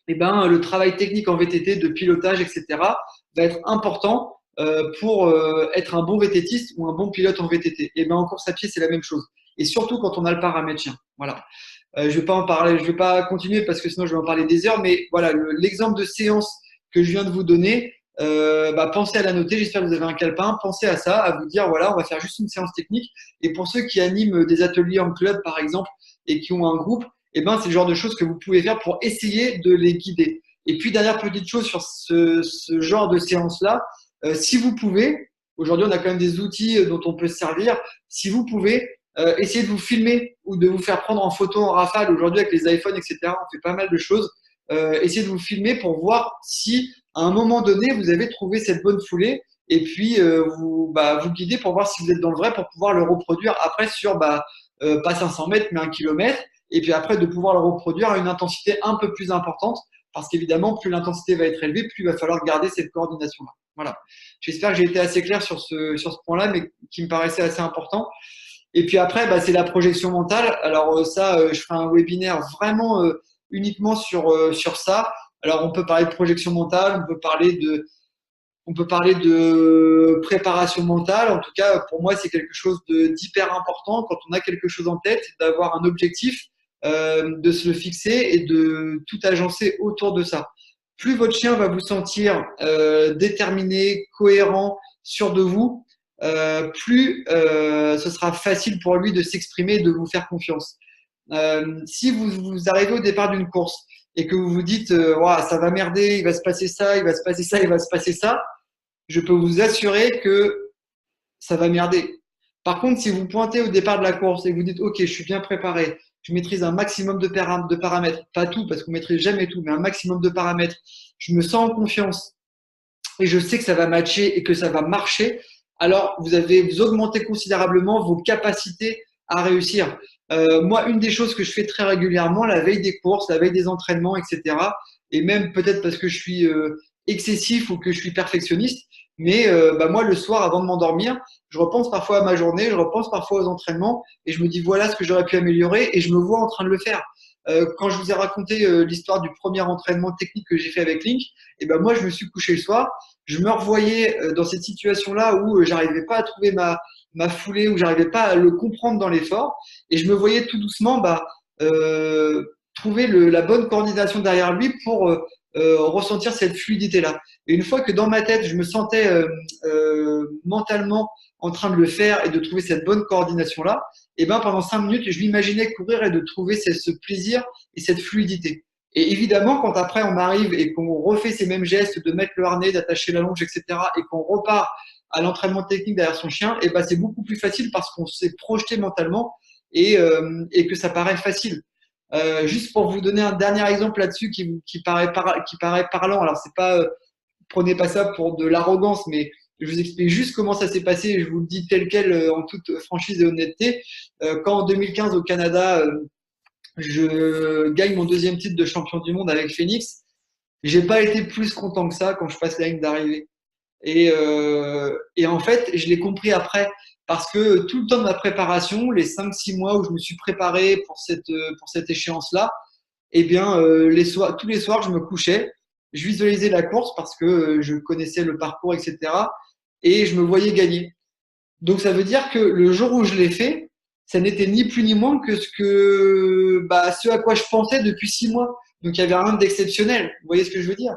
Eh ben, le travail technique en VTT, de pilotage, etc., va être important pour être un bon VTTiste ou un bon pilote en VTT. Et ben, en course à pied, c'est la même chose. Et surtout quand on a le paramètre chien. Voilà. Je vais pas en parler, je vais pas continuer parce que sinon je vais en parler des heures. Mais voilà, l'exemple de séance que je viens de vous donner, pensez à la noter. J'espère que vous avez un calepin. Pensez à ça, à vous dire voilà, on va faire juste une séance technique. Et pour ceux qui animent des ateliers en club, par exemple, et qui ont un groupe, eh ben, c'est le genre de choses que vous pouvez faire pour essayer de les guider. Et puis, dernière petite chose sur ce genre de séance-là, si vous pouvez, aujourd'hui, on a quand même des outils dont on peut se servir. Si vous pouvez, essayez de vous filmer ou de vous faire prendre en photo en rafale. Aujourd'hui, avec les iPhones, etc., on fait pas mal de choses. Essayez de vous filmer pour voir si, à un moment donné, vous avez trouvé cette bonne foulée et puis vous guider pour voir si vous êtes dans le vrai pour pouvoir le reproduire après sur pas 500 mètres mais 1 kilomètre et puis après de pouvoir le reproduire à une intensité un peu plus importante parce qu'évidemment plus l'intensité va être élevée plus il va falloir garder cette coordination là. Voilà, j'espère que j'ai été assez clair sur ce point là mais qui me paraissait assez important. Et puis après c'est la projection mentale. Alors je ferai un webinaire vraiment uniquement sur ça. Alors on peut parler de projection mentale, on peut parler de préparation mentale. En tout cas, pour moi, c'est quelque chose d'hyper important quand on a quelque chose en tête, d'avoir un objectif, de se le fixer et de tout agencer autour de ça. Plus votre chien va vous sentir déterminé, cohérent, sûr de vous, plus ce sera facile pour lui de s'exprimer et de vous faire confiance. Si vous arrivez au départ d'une course et que vous vous dites wow, ça va merder, il va se passer ça, il va se passer ça, il va se passer ça, je peux vous assurer que ça va merder. Par contre, si vous pointez au départ de la course et que vous dites ok, je suis bien préparé, je maîtrise un maximum de paramètres, pas tout parce qu'on ne maîtrise jamais tout, mais un maximum de paramètres, je me sens en confiance et je sais que ça va matcher et que ça va marcher, alors vous augmentez considérablement vos capacités à réussir. Moi, une des choses que je fais très régulièrement, la veille des courses, la veille des entraînements, etc., et même peut-être parce que je suis excessif ou que je suis perfectionniste, mais moi, le soir, avant de m'endormir, je repense parfois à ma journée, je repense parfois aux entraînements, et je me dis voilà ce que j'aurais pu améliorer, et je me vois en train de le faire. Quand je vous ai raconté l'histoire du premier entraînement technique que j'ai fait avec Link, et moi, je me suis couché le soir, je me revoyais dans cette situation-là où j'arrivais pas à trouver ma foulée, où j'arrivais pas à le comprendre dans l'effort, et je me voyais tout doucement trouver la bonne coordination derrière lui pour ressentir cette fluidité-là. Et une fois que dans ma tête, je me sentais mentalement en train de le faire et de trouver cette bonne coordination-là, et pendant 5 minutes, je m'imaginais courir et de trouver ce plaisir et cette fluidité. Et évidemment, quand après on arrive et qu'on refait ces mêmes gestes de mettre le harnais, d'attacher la longe, etc., et qu'on repart à l'entraînement technique derrière son chien, c'est beaucoup plus facile parce qu'on s'est projeté mentalement et que ça paraît facile. Juste pour vous donner un dernier exemple là-dessus qui paraît parlant. Alors c'est pas, prenez pas ça pour de l'arrogance, mais je vous explique juste comment ça s'est passé. Et je vous le dis tel quel en toute franchise et honnêteté. Quand en 2015 au Canada, je gagne mon deuxième titre de champion du monde avec Phoenix, j'ai pas été plus content que ça quand je passe la ligne d'arrivée. Et en fait, je l'ai compris après parce que tout le temps de ma préparation, les 5-6 mois où je me suis préparé pour cette échéance-là, tous les soirs, je me couchais, je visualisais la course parce que je connaissais le parcours, etc. Et je me voyais gagner. Donc ça veut dire que le jour où je l'ai fait, ça n'était ni plus ni moins que ce à quoi je pensais depuis 6 mois. Donc il y avait rien d'exceptionnel. Vous voyez ce que je veux dire?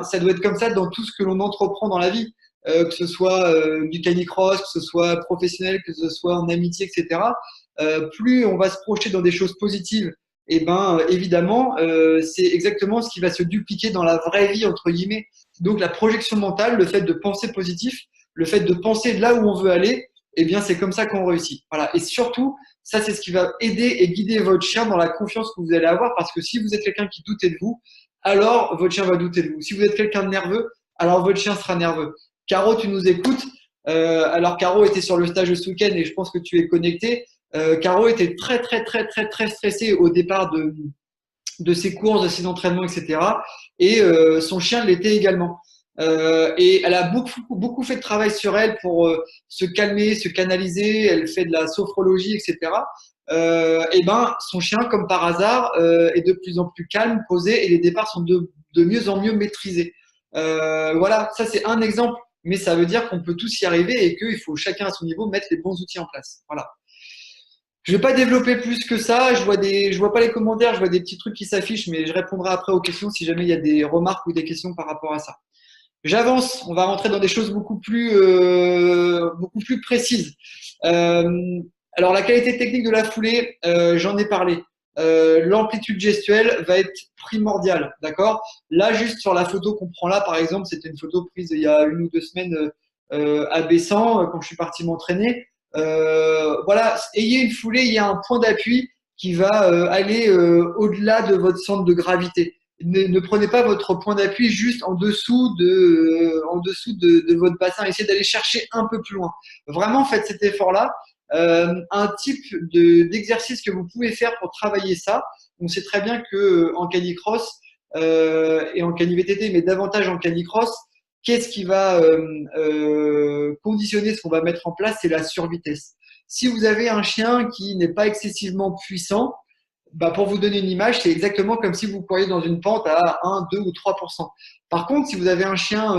Ça doit être comme ça dans tout ce que l'on entreprend dans la vie, que ce soit du canicross, que ce soit professionnel, que ce soit en amitié, etc. Plus on va se projeter dans des choses positives, évidemment, c'est exactement ce qui va se dupliquer dans la vraie vie entre guillemets. Donc la projection mentale, le fait de penser positif, le fait de penser là où on veut aller, c'est comme ça qu'on réussit. Voilà. Et surtout, ça, c'est ce qui va aider et guider votre chien dans la confiance que vous allez avoir. Parce que si vous êtes quelqu'un qui doute de vous, alors votre chien va douter de vous. Si vous êtes quelqu'un de nerveux, alors votre chien sera nerveux. Caro, tu nous écoutes. Alors, Caro était sur le stage ce week-end et je pense que tu es connecté. Caro était très, très, très, très, très stressée au départ de ses courses, de ses entraînements, etc. Et son chien l'était également. Et elle a beaucoup, beaucoup fait de travail sur elle pour se calmer, se canaliser. Elle fait de la sophrologie, etc. Son chien, comme par hasard, est de plus en plus calme, posé, et les départs sont de mieux en mieux maîtrisés. Voilà, ça c'est un exemple, mais ça veut dire qu'on peut tous y arriver et qu'il faut chacun à son niveau mettre les bons outils en place. Voilà. Je vais pas développer plus que ça. Je vois pas les commentaires, je vois des petits trucs qui s'affichent, mais je répondrai après aux questions si jamais il y a des remarques ou des questions par rapport à ça. J'avance, on va rentrer dans des choses beaucoup plus précises. Alors, la qualité technique de la foulée, j'en ai parlé. L'amplitude gestuelle va être primordiale, d'accord? Là, juste sur la photo qu'on prend là, par exemple, c'était une photo prise il y a 1 ou 2 semaines à Bessan, quand je suis parti m'entraîner. Voilà, ayez une foulée, il y a un point d'appui qui va aller au-delà de votre centre de gravité. Ne prenez pas votre point d'appui juste en dessous de votre bassin. Essayez d'aller chercher un peu plus loin. Vraiment, faites cet effort-là. Un type d'exercice que vous pouvez faire pour travailler ça. On sait très bien que en canicross et en cani-VTT, mais davantage en canicross, qu'est-ce qui va conditionner ce qu'on va mettre en place? C'est la survitesse. Si vous avez un chien qui n'est pas excessivement puissant, bah pour vous donner une image, c'est exactement comme si vous couriez dans une pente à 1, 2 ou 3%. Par contre, si vous avez un chien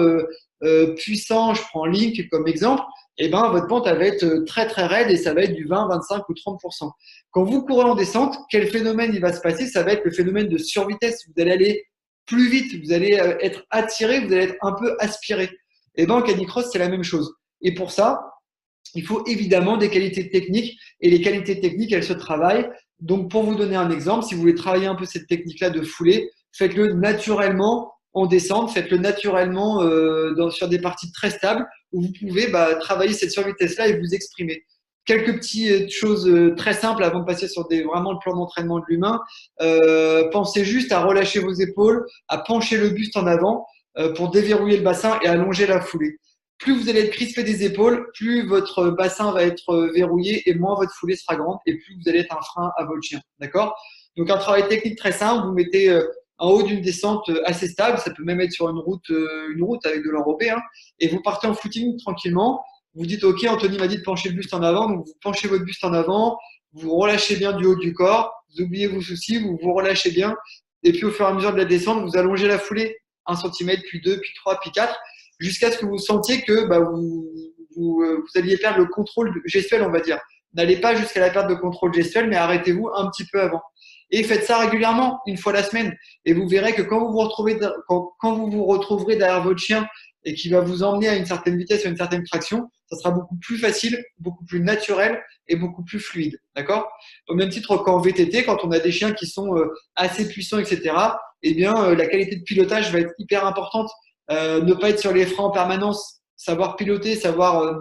puissant, je prends Link comme exemple, eh ben, votre pente elle va être très très raide et ça va être du 20, 25 ou 30%. Quand vous courez en descente, quel phénomène il va se passer? Ça va être le phénomène de survitesse. Vous allez aller plus vite, vous allez être attiré, vous allez être un peu aspiré. Et ben, en canicross, c'est la même chose. Et pour ça, il faut évidemment des qualités techniques et les qualités techniques, elles se travaillent. Donc, pour vous donner un exemple, si vous voulez travailler un peu cette technique-là de foulée, faites-le naturellement en descente, faites-le naturellement sur des parties très stables où vous pouvez travailler cette survitesse-là et vous exprimer. Quelques petites choses très simples avant de passer sur vraiment le plan d'entraînement de l'humain. Pensez juste à relâcher vos épaules, à pencher le buste en avant pour déverrouiller le bassin et allonger la foulée. Plus vous allez être crispé des épaules, plus votre bassin va être verrouillé et moins votre foulée sera grande et plus vous allez être un frein à votre chien. D'accord? Donc un travail technique très simple, vous mettez en haut d'une descente assez stable, ça peut même être sur une route avec de l'enrobé, hein, et vous partez en footing tranquillement. Vous dites OK, Anthony m'a dit de pencher le buste en avant, donc vous penchez votre buste en avant, vous relâchez bien du haut du corps, vous oubliez vos soucis, vous vous relâchez bien, et puis au fur et à mesure de la descente, vous allongez la foulée 1 cm, puis 2, puis 3, puis 4, jusqu'à ce que vous sentiez que vous alliez perdre le contrôle gestuel, on va dire. N'allez pas jusqu'à la perte de contrôle gestuel, mais arrêtez-vous un petit peu avant. Et faites ça régulièrement, une fois la semaine. Et vous verrez que quand vous vous retrouverez derrière votre chien et qu'il va vous emmener à une certaine vitesse, à une certaine traction, ça sera beaucoup plus facile, beaucoup plus naturel et beaucoup plus fluide. D'accord? Au même titre qu'en VTT, quand on a des chiens qui sont assez puissants, etc., eh bien, la qualité de pilotage va être hyper importante. Ne pas être sur les freins en permanence, savoir piloter, savoir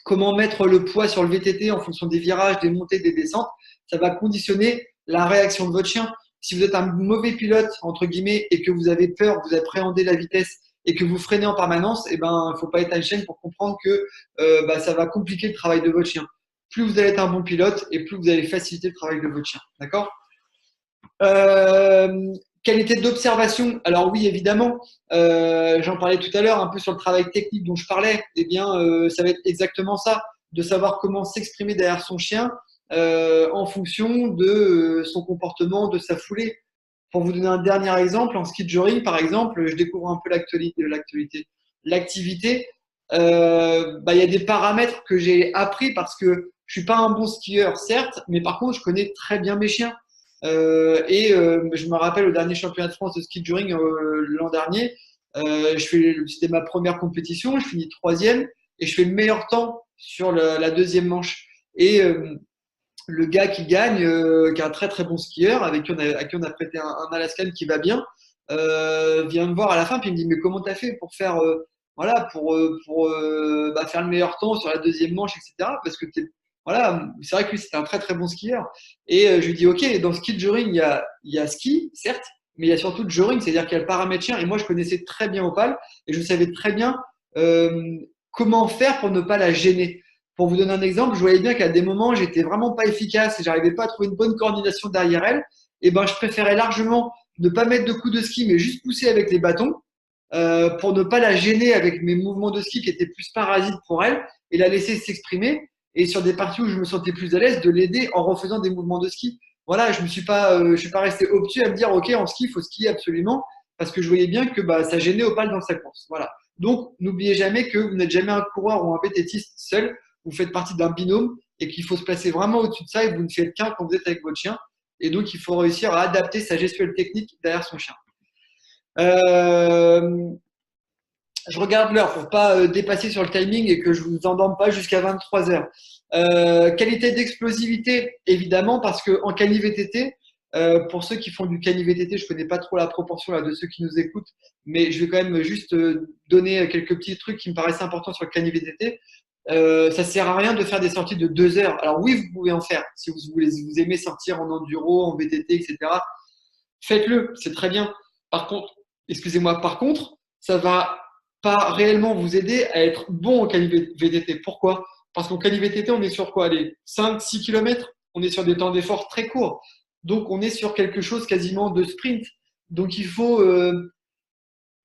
comment mettre le poids sur le VTT en fonction des virages, des montées, des descentes, ça va conditionner la réaction de votre chien. Si vous êtes un mauvais pilote, entre guillemets, et que vous avez peur, vous appréhendez la vitesse et que vous freinez en permanence, eh ben, il faut pas être Einstein pour comprendre que ça va compliquer le travail de votre chien. Plus vous allez être un bon pilote et plus vous allez faciliter le travail de votre chien. D'accord? Qualité d'observation. Alors oui, évidemment, j'en parlais tout à l'heure, un peu sur le travail technique dont je parlais. Eh bien, ça va être exactement ça, de savoir comment s'exprimer derrière son chien en fonction de son comportement, de sa foulée. Pour vous donner un dernier exemple, en ski de jogging, par exemple, je découvre un peu l'activité. Il y a des paramètres que j'ai appris parce que je suis pas un bon skieur, certes, mais par contre, je connais très bien mes chiens. Je me rappelle au dernier championnat de France de ski de jogging l'an dernier, c'était ma première compétition, je finis troisième et je fais le meilleur temps sur la deuxième manche. Et le gars qui gagne, qui est un très très bon skieur, à qui on a prêté un Alaskan qui va bien, vient me voir à la fin puis il me dit mais comment t'as fait pour faire faire le meilleur temps sur la deuxième manche, etc. Parce que voilà, c'est vrai que lui c'était un très très bon skieur. Et je lui dis ok, dans ski de jogging il y a ski certes, mais il y a surtout de jogging, c'est-à-dire qu'il y a le paramètre chien. Et moi je connaissais très bien Opal et je savais très bien comment faire pour ne pas la gêner. Pour vous donner un exemple, je voyais bien qu'à des moments, j'étais vraiment pas efficace et j'arrivais pas à trouver une bonne coordination derrière elle. Et ben, je préférais largement ne pas mettre de coups de ski, mais juste pousser avec les bâtons pour ne pas la gêner avec mes mouvements de ski qui étaient plus parasites pour elle et la laisser s'exprimer. Et sur des parties où je me sentais plus à l'aise, de l'aider en refaisant des mouvements de ski. Voilà, je suis pas resté obtus à me dire, ok, en ski, il faut skier absolument, parce que je voyais bien que ça gênait Opal dans sa course. Voilà. Donc, n'oubliez jamais que vous n'êtes jamais un coureur ou un vététiste seul. Vous faites partie d'un binôme et qu'il faut se placer vraiment au-dessus de ça et que vous ne faites qu'un quand vous êtes avec votre chien. Et donc, il faut réussir à adapter sa gestuelle technique derrière son chien. Je regarde l'heure pour pas dépasser sur le timing et que je vous endorme pas jusqu'à 23 heures. Qualité d'explosivité, évidemment, parce que en cani-VTT, pour ceux qui font du cani-VTT, je connais pas trop la proportion là, de ceux qui nous écoutent, mais je vais quand même juste donner quelques petits trucs qui me paraissent importants sur le cani-VTT. ça sert à rien de faire des sorties de 2 heures. Alors oui, vous pouvez en faire. Si vous aimez sortir en enduro, en VTT, etc., faites-le, c'est très bien. Par contre, excusez-moi, par contre, ça va pas réellement vous aider à être bon en quali VTT. Pourquoi? Parce qu'en quali VTT, on est sur quoi? Allez, 5-6 km, on est sur des temps d'effort très courts. Donc, on est sur quelque chose quasiment de sprint. Donc, il faut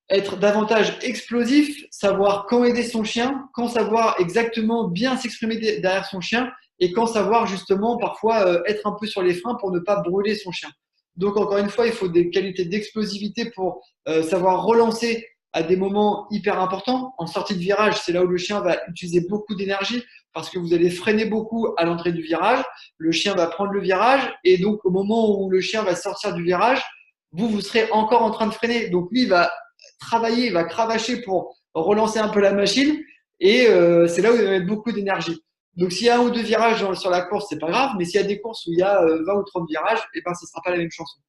être davantage explosif, savoir quand aider son chien, quand savoir exactement bien s'exprimer derrière son chien et quand savoir justement parfois être un peu sur les freins pour ne pas brûler son chien. Donc encore une fois, il faut des qualités d'explosivité pour savoir relancer à des moments hyper importants. En sortie de virage, c'est là où le chien va utiliser beaucoup d'énergie parce que vous allez freiner beaucoup à l'entrée du virage. Le chien va prendre le virage et donc au moment où le chien va sortir du virage, vous serez encore en train de freiner. Donc lui, il va travailler, il va cravacher pour relancer un peu la machine et c'est là où il va mettre beaucoup d'énergie. Donc s'il y a un ou deux virages sur la course, c'est pas grave, mais s'il y a des courses où il y a 20 ou 30 virages, et ben ce sera pas la même chanson.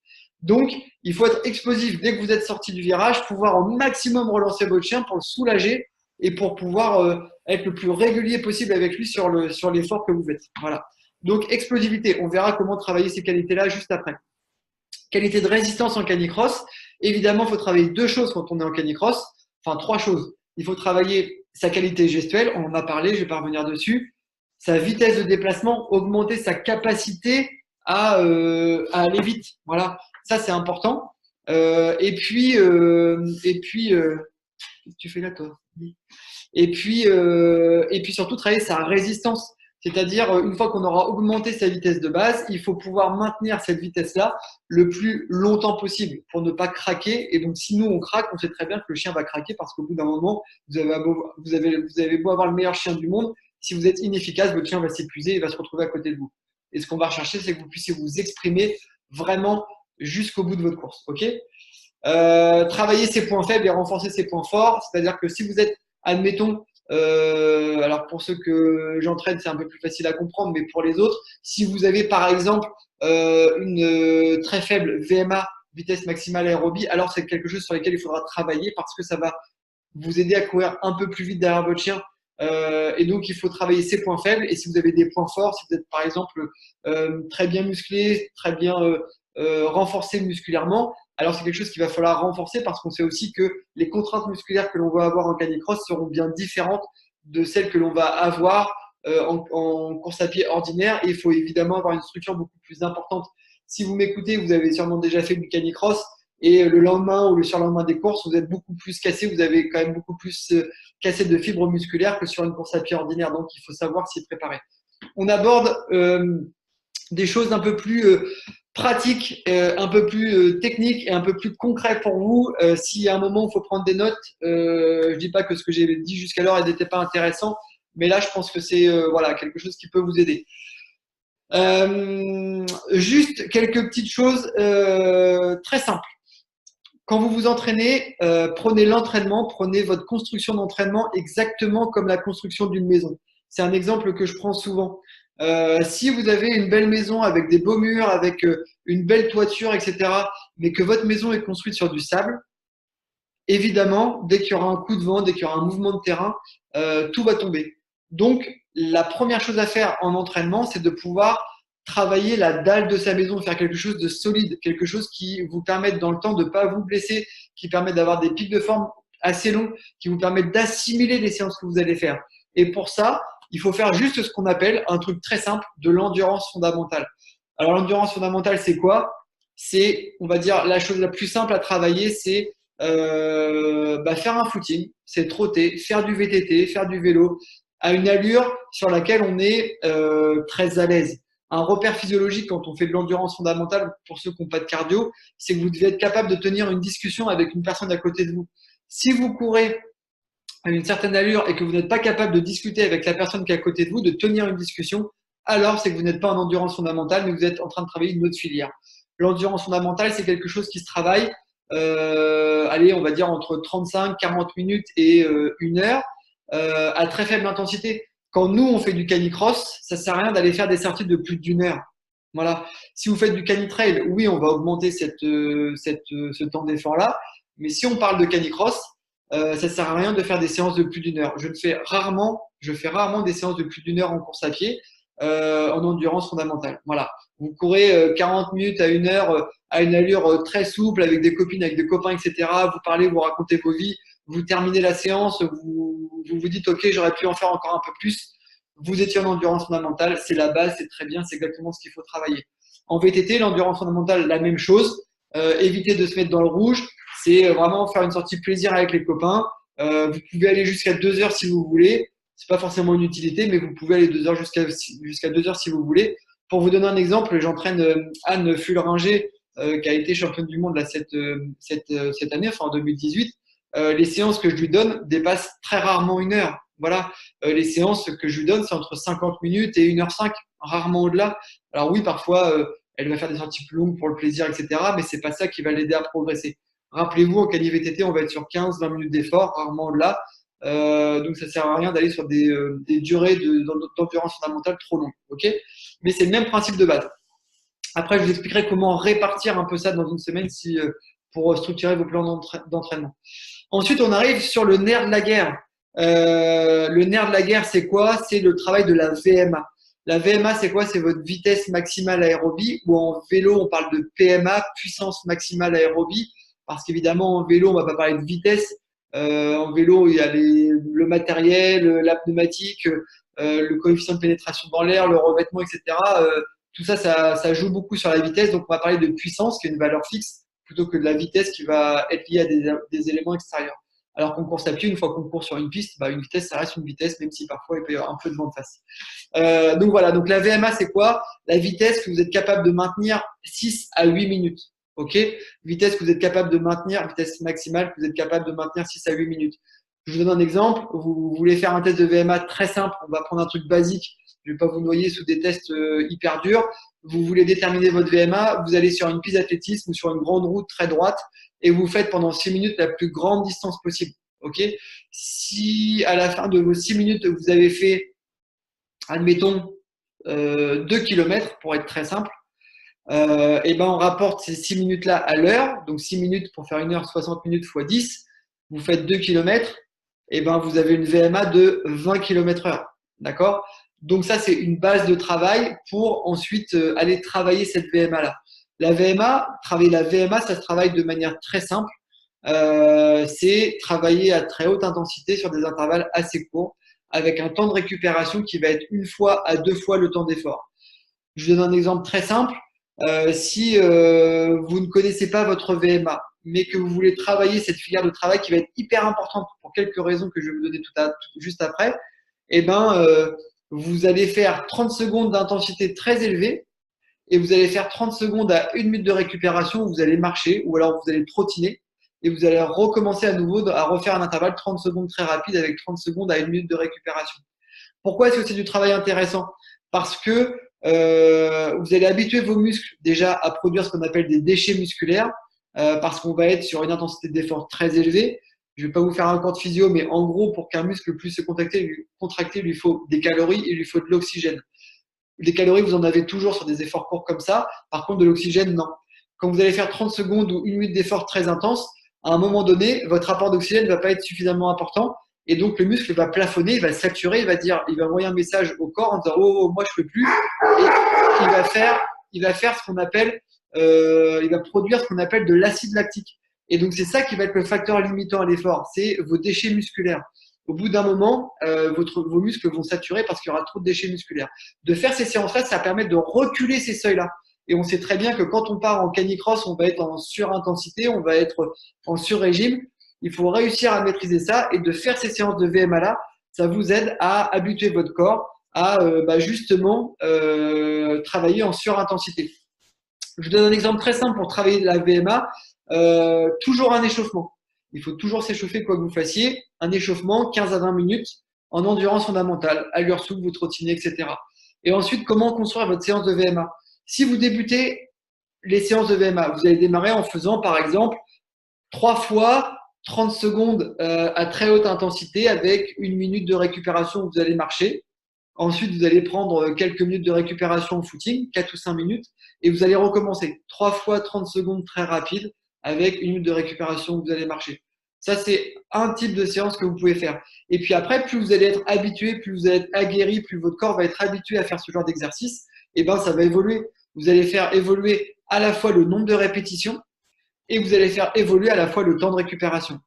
Donc il faut être explosif dès que vous êtes sorti du virage, pouvoir au maximum relancer votre chien pour le soulager et pour pouvoir être le plus régulier possible avec lui sur l'effort que vous faites. Voilà. Donc explosivité, on verra comment travailler ces qualités-là juste après. Qualité de résistance en canicross. Évidemment, il faut travailler deux choses quand on est en canicross. Enfin, trois choses. Il faut travailler sa qualité gestuelle, on en a parlé, je vais pas revenir dessus. Sa vitesse de déplacement, augmenter sa capacité à aller vite. Voilà, ça c'est important. Qu'est-ce que tu fais là, toi? Et puis surtout travailler sa résistance. C'est-à-dire, une fois qu'on aura augmenté sa vitesse de base, il faut pouvoir maintenir cette vitesse-là le plus longtemps possible pour ne pas craquer. Et donc, si nous, on craque, on sait très bien que le chien va craquer parce qu'au bout d'un moment, vous avez beau avoir le meilleur chien du monde. Si vous êtes inefficace, votre chien va s'épuiser et va se retrouver à côté de vous. Et ce qu'on va rechercher, c'est que vous puissiez vous exprimer vraiment jusqu'au bout de votre course. OK? Travailler ses points faibles et renforcer ses points forts. C'est-à-dire que si vous êtes, admettons, alors pour ceux que j'entraîne, c'est un peu plus facile à comprendre, mais pour les autres, si vous avez par exemple une très faible VMA, vitesse maximale aérobie, alors c'est quelque chose sur lequel il faudra travailler parce que ça va vous aider à courir un peu plus vite derrière votre chien. Et donc, il faut travailler ses points faibles. Et si vous avez des points forts, si vous êtes par exemple très bien musclé, très bien renforcé musculairement, alors c'est quelque chose qu'il va falloir renforcer parce qu'on sait aussi que les contraintes musculaires que l'on va avoir en canicross seront bien différentes de celles que l'on va avoir en course à pied ordinaire. Et il faut évidemment avoir une structure beaucoup plus importante. Si vous m'écoutez, vous avez sûrement déjà fait du canicross et le lendemain ou le surlendemain des courses, vous êtes beaucoup plus cassé, vous avez quand même beaucoup plus cassé de fibres musculaires que sur une course à pied ordinaire. Donc, il faut savoir s'y préparer. On aborde des choses un peu plus pratiques, un peu plus techniques et un peu plus concrets pour vous. Si à un moment, il faut prendre des notes, je dis pas que ce que j'ai dit jusqu'alors n'était pas intéressant, mais là, je pense que c'est voilà, quelque chose qui peut vous aider. Juste quelques petites choses très simples. Quand vous vous entraînez, prenez l'entraînement, prenez votre construction d'entraînement exactement comme la construction d'une maison. C'est un exemple que je prends souvent. Si vous avez une belle maison avec des beaux murs, avec une belle toiture, etc., mais que votre maison est construite sur du sable, évidemment, dès qu'il y aura un coup de vent, dès qu'il y aura un mouvement de terrain, tout va tomber. Donc, la première chose à faire en entraînement, c'est de pouvoir travailler la dalle de sa maison, faire quelque chose de solide, quelque chose qui vous permette dans le temps de ne pas vous blesser, qui permet d'avoir des pics de forme assez longs, qui vous permettent d'assimiler les séances que vous allez faire. Et pour ça, il faut faire juste ce qu'on appelle un truc très simple, de l'endurance fondamentale. Alors, l'endurance fondamentale, c'est quoi? C'est, on va dire, la chose la plus simple à travailler, c'est faire un footing, c'est trotter, faire du VTT, faire du vélo, à une allure sur laquelle on est très à l'aise. Un repère physiologique quand on fait de l'endurance fondamentale, pour ceux qui n'ont pas de cardio, c'est que vous devez être capable de tenir une discussion avec une personne à côté de vous. Si vous courez à une certaine allure et que vous n'êtes pas capable de discuter avec la personne qui est à côté de vous, de tenir une discussion, alors c'est que vous n'êtes pas en endurance fondamentale, mais vous êtes en train de travailler une autre filière. L'endurance fondamentale, c'est quelque chose qui se travaille, allez, on va dire entre 35, 40 minutes et 1 heure, à très faible intensité. Quand nous, on fait du canicross, ça sert à rien d'aller faire des sorties de plus d'1 heure. Voilà. Si vous faites du canitrail, oui, on va augmenter ce temps d'effort-là. Mais si on parle de canicross, ça sert à rien de faire des séances de plus d'1 heure. Je ne fais rarement, Je fais rarement des séances de plus d'1 heure en course à pied en endurance fondamentale. Voilà. Vous courez 40 minutes à 1 heure à une allure très souple avec des copines, avec des copains, etc. Vous parlez, vous racontez vos vies, vous terminez la séance, vous dites ok, j'aurais pu en faire encore un peu plus. Vous étiez en endurance fondamentale, c'est la base, c'est très bien, c'est exactement ce qu'il faut travailler. En VTT, l'endurance fondamentale, la même chose. Éviter de se mettre dans le rouge, c'est vraiment faire une sortie plaisir avec les copains. Vous pouvez aller jusqu'à 2 heures si vous voulez. C'est pas forcément une utilité, mais vous pouvez aller 2 heures jusqu'à 2 heures si vous voulez. Pour vous donner un exemple, j'entraîne Anne Fulringer, qui a été championne du monde là, cette année, enfin en 2018. Les séances que je lui donne dépassent très rarement 1 heure. Voilà, les séances que je lui donne, c'est entre 50 minutes et 1h05, rarement au-delà. Alors oui, parfois, elle va faire des sorties plus longues pour le plaisir, etc. Mais c'est pas ça qui va l'aider à progresser. Rappelez-vous, en quali VTT, on va être sur 15-20 minutes d'effort, rarement au-delà. Donc ça sert à rien d'aller sur des durées d'endurance fondamentale trop longues. Ok, mais c'est le même principe de base. Après, je vous expliquerai comment répartir un peu ça dans une semaine pour structurer vos plans d'entraînement. Ensuite, on arrive sur le nerf de la guerre. Le nerf de la guerre, c'est quoi? C'est le travail de la VMA. La VMA, c'est quoi? C'est votre vitesse maximale aérobie, ou en vélo, on parle de PMA, puissance maximale aérobie, parce qu'évidemment, en vélo, on va pas parler de vitesse. En vélo, il y a le matériel, la pneumatique, le coefficient de pénétration dans l'air, le revêtement, etc. Tout ça, ça joue beaucoup sur la vitesse. Donc, on va parler de puissance, qui est une valeur fixe, plutôt que de la vitesse qui va être liée à des éléments extérieurs. Alors qu'en course à pied, une fois qu'on court sur une piste, une vitesse, ça reste une vitesse, même si parfois il peut y avoir un peu de vent de face. Donc voilà, donc la VMA, c'est quoi? La vitesse que vous êtes capable de maintenir 6 à 8 minutes. Ok? Vitesse que vous êtes capable de maintenir, vitesse maximale que vous êtes capable de maintenir 6 à 8 minutes. Je vous donne un exemple. Vous voulez faire un test de VMA très simple. On va prendre un truc basique. Je ne vais pas vous noyer sous des tests hyper durs. Vous voulez déterminer votre VMA. Vous allez sur une piste d'athlétisme ou sur une grande route très droite et vous faites pendant 6 minutes la plus grande distance possible. Ok? Si à la fin de vos 6 minutes, vous avez fait, admettons, 2 km, pour être très simple, et on rapporte ces 6 minutes-là à l'heure. Donc 6 minutes pour faire 1 heure 60 minutes x 10. Vous faites 2 km, et vous avez une VMA de 20 km/h. D'accord? Donc ça, c'est une base de travail pour ensuite aller travailler cette VMA-là. La VMA, travailler la VMA, ça se travaille de manière très simple. C'est travailler à très haute intensité sur des intervalles assez courts avec un temps de récupération qui va être 1 fois à 2 fois le temps d'effort. Je vous donne un exemple très simple. Si vous ne connaissez pas votre VMA, mais que vous voulez travailler cette filière de travail qui va être hyper importante pour quelques raisons que je vais vous donner juste après, vous allez faire 30 secondes d'intensité très élevée et vous allez faire 30 secondes à 1 minute de récupération où vous allez marcher ou alors vous allez trottiner et vous allez recommencer à nouveau à refaire un intervalle 30 secondes très rapide avec 30 secondes à 1 minute de récupération. Pourquoi est-ce que c'est du travail intéressant? Parce que vous allez habituer vos muscles déjà à produire ce qu'on appelle des déchets musculaires parce qu'on va être sur une intensité d'effort très élevée. Je ne vais pas vous faire un cours de physio, mais en gros, pour qu'un muscle puisse se contracter, il lui faut des calories et il lui faut de l'oxygène. Des calories, vous en avez toujours sur des efforts courts comme ça. Par contre, de l'oxygène, non. Quand vous allez faire 30 secondes ou 1 minute d'effort très intense, à un moment donné, votre apport d'oxygène ne va pas être suffisamment important. Et donc, le muscle va plafonner, il va saturer, il va envoyer un message au corps en disant oh, moi, je peux plus. Et il va faire ce qu'on appelle, il va produire ce qu'on appelle de l'acide lactique. Et donc, c'est ça qui va être le facteur limitant à l'effort, c'est vos déchets musculaires. Au bout d'un moment, vos muscles vont saturer parce qu'il y aura trop de déchets musculaires. De faire ces séances-là, ça permet de reculer ces seuils-là. Et on sait très bien que quand on part en canicross, on va être en surintensité, on va être en sur-régime. Il faut réussir à maîtriser ça et de faire ces séances de VMA-là, ça vous aide à habituer votre corps à justement travailler en surintensité. Je vous donne un exemple très simple pour travailler la VMA. Toujours un échauffement. Il faut toujours s'échauffer quoi que vous fassiez. Un échauffement, 15 à 20 minutes en endurance fondamentale, allure souple, vous trottinez, etc. Et ensuite, comment construire votre séance de VMA? Si vous débutez les séances de VMA, vous allez démarrer en faisant par exemple 3 fois 30 secondes à très haute intensité avec 1 minute de récupération où vous allez marcher. Ensuite, vous allez prendre quelques minutes de récupération au footing, 4 ou 5 minutes, et vous allez recommencer 3 fois 30 secondes très rapides avec 1 minute de récupération où vous allez marcher. Ça, c'est un type de séance que vous pouvez faire. Et puis après, plus vous allez être habitué, plus vous allez être aguerri, plus votre corps va être habitué à faire ce genre d'exercice, et ben ça va évoluer. Vous allez faire évoluer à la fois le nombre de répétitions et vous allez faire évoluer à la fois le temps de récupération.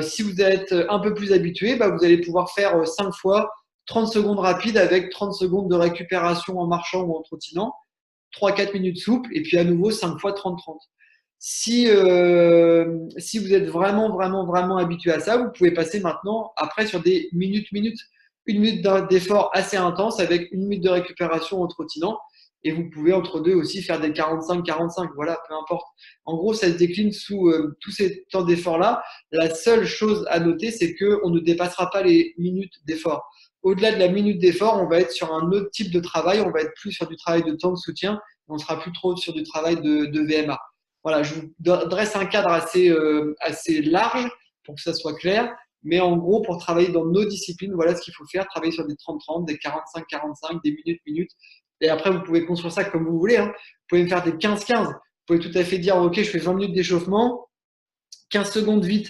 Si vous êtes un peu plus habitué, bah, vous allez pouvoir faire 5 fois 30 secondes rapides avec 30 secondes de récupération en marchant ou en trottinant, 3-4 minutes souples, et puis à nouveau 5 fois 30-30. Si vous êtes vraiment habitué à ça, vous pouvez passer maintenant après sur des minutes. Une minute d'effort assez intense avec une minute de récupération en trottinant. Et vous pouvez entre deux aussi faire des 45-45. Voilà, peu importe. En gros, ça se décline sous tous ces temps d'effort-là. La seule chose à noter, c'est qu'on ne dépassera pas les minutes d'effort. Au-delà de la minute d'effort, on va être sur un autre type de travail. On va être plus sur du travail de temps de soutien. On ne sera plus trop sur du travail de VMA. Voilà, je vous dresse un cadre assez large pour que ça soit clair. Mais en gros, pour travailler dans nos disciplines, voilà ce qu'il faut faire. Travailler sur des 30-30, des 45-45, des minutes. Et après, vous pouvez construire ça comme vous voulez. Hein. Vous pouvez me faire des 15-15. Vous pouvez tout à fait dire, OK, je fais 20 minutes d'échauffement, 15 secondes vite,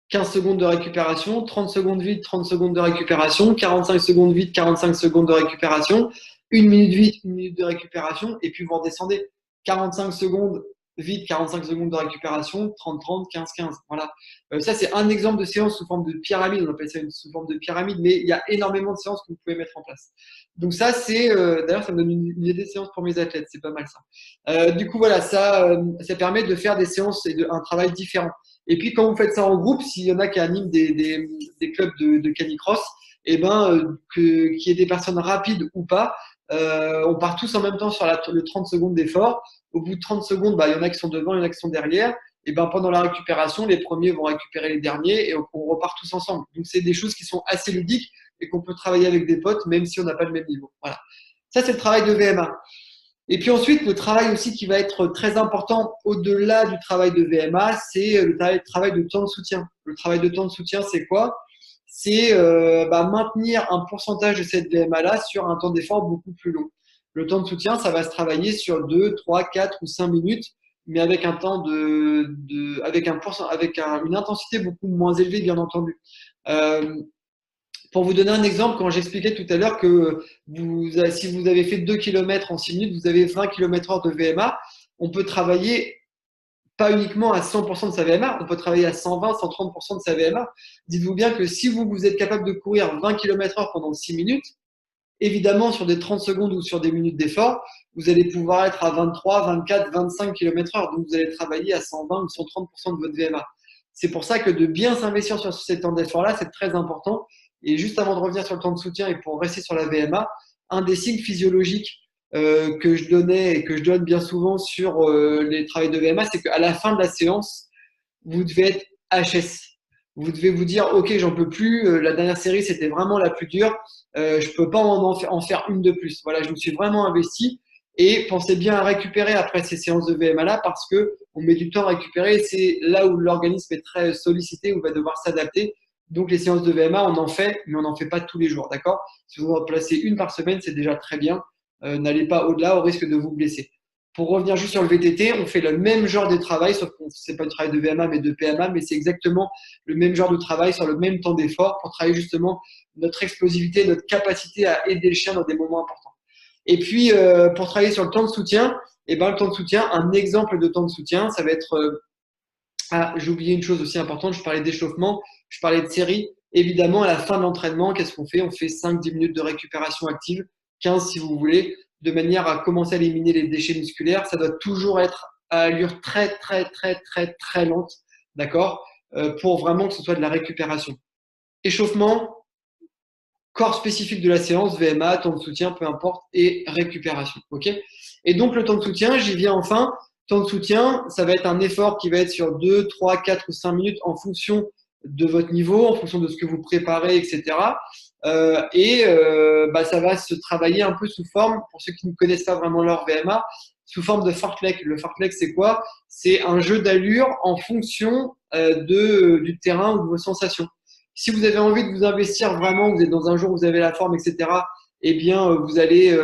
15 secondes de récupération, 30 secondes vite, 30 secondes de récupération, 45 secondes vite, 45 secondes de récupération, 1 minute vite, 1 minute de récupération, et puis vous redescendez 45 secondes vite, 45 secondes de récupération, 30-30, 15-15. Voilà. Ça, c'est un exemple de séance sous forme de pyramide. On appelle ça sous forme de pyramide, mais il y a énormément de séances que vous pouvez mettre en place. Donc ça, c'est d'ailleurs, ça me donne une idée de séance pour mes athlètes. C'est pas mal ça. Du coup, voilà, ça permet de faire des séances et un travail différent. Et puis, quand vous faites ça en groupe, s'il y en a qui animent des clubs de canicross, eh ben, qu'il y ait des personnes rapides ou pas, on part tous en même temps sur le 30 secondes d'effort. Au bout de 30 secondes, bah, il y en a qui sont devant, il y en a qui sont derrière. Et ben, pendant la récupération, les premiers vont récupérer les derniers et on repart tous ensemble. Donc, c'est des choses qui sont assez ludiques et qu'on peut travailler avec des potes, même si on n'a pas le même niveau. Voilà. Ça, c'est le travail de VMA. Et puis ensuite, le travail aussi qui va être très important au-delà du travail de VMA, c'est le travail de temps de soutien. Le travail de temps de soutien, c'est quoi? C'est maintenir un pourcentage de cette VMA-là sur un temps d'effort beaucoup plus long. Le temps de soutien, ça va se travailler sur 2, 3, 4 ou 5 minutes, mais avec un temps avec une intensité beaucoup moins élevée, bien entendu. Pour vous donner un exemple, quand j'expliquais tout à l'heure que si vous avez fait 2 km en 6 minutes, vous avez 20 km/h de VMA, on peut travailler pas uniquement à 100% de sa VMA, on peut travailler à 120, 130% de sa VMA. Dites-vous bien que si vous êtes capable de courir 20 km/h pendant 6 minutes, évidemment, sur des 30 secondes ou sur des minutes d'effort, vous allez pouvoir être à 23, 24, 25 km/h. Donc, vous allez travailler à 120 ou 130% de votre VMA. C'est pour ça que de bien s'investir sur ces temps d'effort-là, c'est très important. Et juste avant de revenir sur le temps de soutien et pour rester sur la VMA, un des signes physiologiques que je donnais et que je donne bien souvent sur les travails de VMA, c'est qu'à la fin de la séance, vous devez être HS. Vous devez vous dire, OK, j'en peux plus. La dernière série, c'était vraiment la plus dure. Je peux pas en faire une de plus. Voilà, je me suis vraiment investi. Et pensez bien à récupérer après ces séances de VMA là parce que on met du temps à récupérer. C'est là où l'organisme est très sollicité, où il va devoir s'adapter. Donc les séances de VMA, on en fait, mais on n'en fait pas tous les jours, d'accord? Si vous en placez une par semaine, c'est déjà très bien. N'allez pas au-delà au risque de vous blesser. Pour revenir juste sur le VTT, on fait le même genre de travail, sauf que ce n'est pas du travail de VMA mais de PMA, mais c'est exactement le même genre de travail sur le même temps d'effort pour travailler justement notre explosivité, notre capacité à aider le chien dans des moments importants. Et puis, pour travailler sur le temps de soutien, le temps de soutien, un exemple de temps de soutien, ça va être… j'ai oublié une chose aussi importante, je parlais d'échauffement, je parlais de série. Évidemment, à la fin de l'entraînement, qu'est-ce qu'on fait? On fait 5-10 minutes de récupération active, 15 si vous voulez, de manière à commencer à éliminer les déchets musculaires. Ça doit toujours être à allure très lente, d'accord, pour vraiment que ce soit de la récupération. Échauffement, corps spécifique de la séance, VMA, temps de soutien, peu importe, et récupération. Ok. Et donc, le temps de soutien, j'y viens enfin. Temps de soutien, ça va être un effort qui va être sur 2, 3, 4 ou 5 minutes en fonction de votre niveau, en fonction de ce que vous préparez, etc. Ça va se travailler un peu sous forme, pour ceux qui ne connaissent pas vraiment leur VMA, sous forme de fartlek. Le fartlek, c'est quoi? C'est un jeu d'allure en fonction du terrain ou de vos sensations. Si vous avez envie de vous investir vraiment, vous êtes dans un jour où vous avez la forme, etc., eh bien, vous allez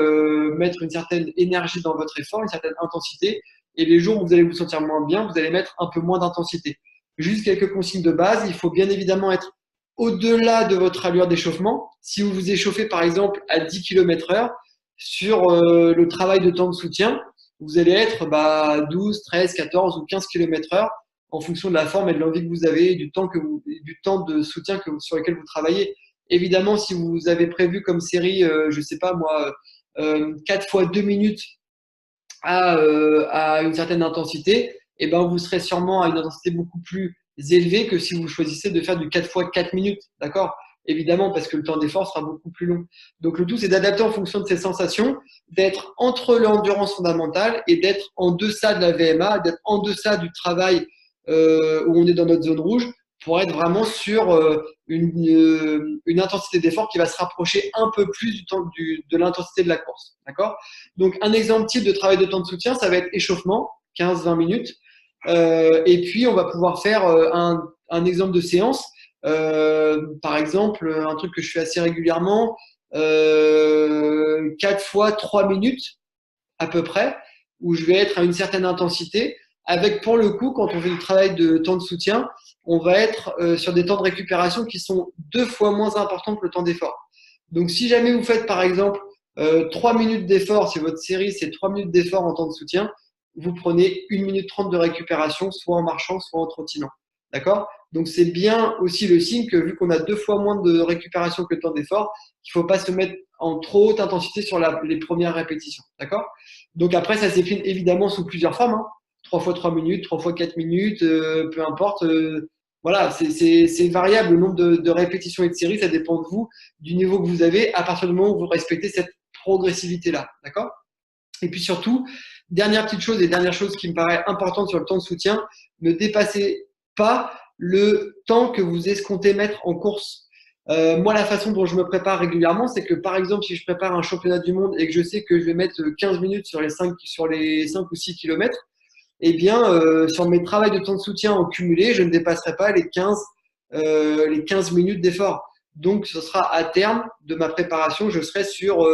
mettre une certaine énergie dans votre effort, une certaine intensité. Et les jours où vous allez vous sentir moins bien, vous allez mettre un peu moins d'intensité. Juste quelques consignes de base. Il faut bien évidemment être au-delà de votre allure d'échauffement. Si vous vous échauffez par exemple à 10 km/h sur le travail de temps de soutien, vous allez être 12, 13, 14 ou 15 km/h en fonction de la forme et de l'envie que vous avez et du temps de soutien sur lequel vous travaillez. Évidemment, si vous avez prévu comme série, je sais pas moi, 4 fois 2 minutes à une certaine intensité, et ben vous serez sûrement à une intensité beaucoup plus élevée que si vous choisissez de faire du 4 fois 4 minutes, d'accord? Évidemment, parce que le temps d'effort sera beaucoup plus long. Donc le tout, c'est d'adapter en fonction de ses sensations, d'être entre l'endurance fondamentale et d'être en deçà de la VMA, d'être en deçà du travail où on est dans notre zone rouge, pour être vraiment sur une intensité d'effort qui va se rapprocher un peu plus de l'intensité de la course. D'accord? Donc, un exemple type de travail de temps de soutien, ça va être échauffement, 15-20 minutes. Et puis, on va pouvoir faire un exemple de séance. Par exemple, un truc que je fais assez régulièrement, 4 fois 3 minutes à peu près, où je vais être à une certaine intensité, avec pour le coup, quand on fait du travail de temps de soutien, on va être sur des temps de récupération qui sont 2 fois moins importants que le temps d'effort. Donc si jamais vous faites par exemple 3 minutes d'effort, si votre série c'est 3 minutes d'effort en temps de soutien, vous prenez 1 minute 30 de récupération, soit en marchant, soit en trottinant. D'accord? Donc c'est bien aussi le signe que vu qu'on a 2 fois moins de récupération que le temps d'effort, il ne faut pas se mettre en trop haute intensité sur les premières répétitions. D'accord? Donc après, ça s'écrit évidemment sous plusieurs formes. 3 fois 3 minutes, 3 fois 4 minutes, peu importe. Voilà, c'est variable le nombre de répétitions et de séries, ça dépend de vous, du niveau que vous avez, à partir du moment où vous respectez cette progressivité-là. D'accord? Et puis surtout, dernière petite chose et dernière chose qui me paraît importante sur le temps de soutien, ne dépassez pas le temps que vous escomptez mettre en course. Moi, la façon dont je me prépare régulièrement, c'est que par exemple, si je prépare un championnat du monde et que je sais que je vais mettre 15 minutes sur les 5 ou 6 kilomètres, eh bien, sur mes travaux de temps de soutien en cumulé, je ne dépasserai pas les 15 minutes d'effort. Donc, ce sera à terme de ma préparation, je serai sur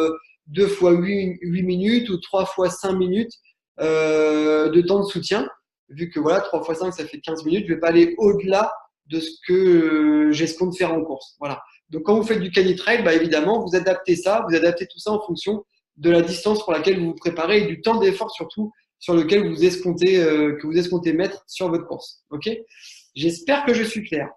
2 fois 8 minutes ou 3 fois 5 minutes de temps de soutien. Vu que voilà, 3 fois 5, ça fait 15 minutes, je ne vais pas aller au-delà de ce que j'escompte faire en course. Voilà. Donc, quand vous faites du canitrail, évidemment, vous adaptez tout ça en fonction de la distance pour laquelle vous vous préparez et du temps d'effort surtout sur lequel que vous escomptez mettre sur votre course. Ok? J'espère que je suis clair.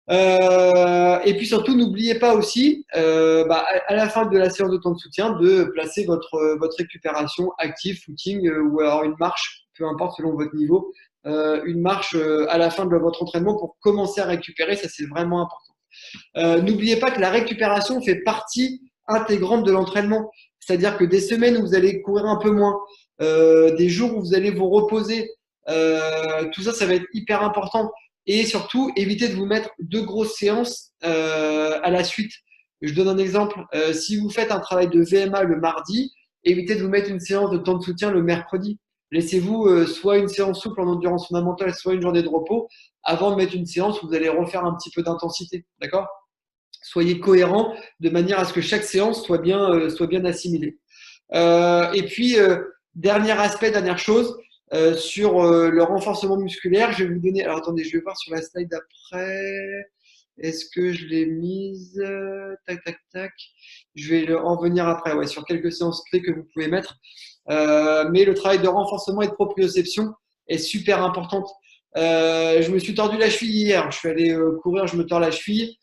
Et puis surtout, n'oubliez pas aussi, à la fin de la séance de temps de soutien, de placer votre récupération active, footing ou alors une marche, peu importe selon votre niveau, une marche à la fin de votre entraînement pour commencer à récupérer. Ça, c'est vraiment important. N'oubliez pas que la récupération fait partie intégrante de l'entraînement. C'est-à-dire que des semaines où vous allez courir un peu moins, des jours où vous allez vous reposer, tout ça, ça va être hyper important. Et surtout, évitez de vous mettre deux grosses séances à la suite. Je donne un exemple. Si vous faites un travail de VMA le mardi, évitez de vous mettre une séance de temps de soutien le mercredi. Laissez-vous soit une séance souple en endurance fondamentale, soit une journée de repos avant de mettre une séance où vous allez refaire un petit peu d'intensité. D'accord? Soyez cohérent de manière à ce que chaque séance soit bien assimilée. Et puis, dernier aspect, dernière chose, sur le renforcement musculaire, je vais vous donner. Alors attendez, je vais voir sur la slide d'après. Est-ce que je l'ai mise? Tac, tac, tac. Je vais en venir après, ouais, sur quelques séances clés que vous pouvez mettre. Mais le travail de renforcement et de proprioception est super important. Je me suis tordu la cheville hier. Je suis allé courir, je me tords la cheville.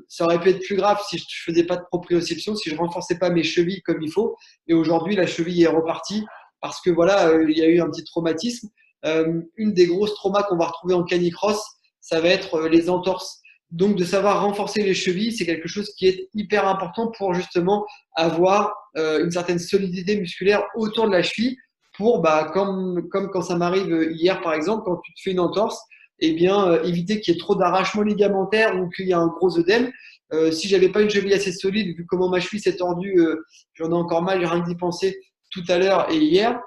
Ça aurait pu être plus grave si je faisais pas de proprioception, si je renforçais pas mes chevilles comme il faut. Et aujourd'hui, la cheville est repartie parce que voilà, il y a eu un petit traumatisme. Une des grosses traumas qu'on va retrouver en canicross, ça va être les entorses. Donc, de savoir renforcer les chevilles, c'est quelque chose qui est hyper important pour justement avoir une certaine solidité musculaire autour de la cheville pour, comme quand ça m'arrive hier par exemple, quand tu te fais une entorse, eh bien, éviter qu'il y ait trop d'arrachement ligamentaire ou qu'il y ait un gros œdème. Si j'avais pas une cheville assez solide, vu comment ma cheville s'est tordue, j'en ai encore mal, rien que d'y penser tout à l'heure et hier,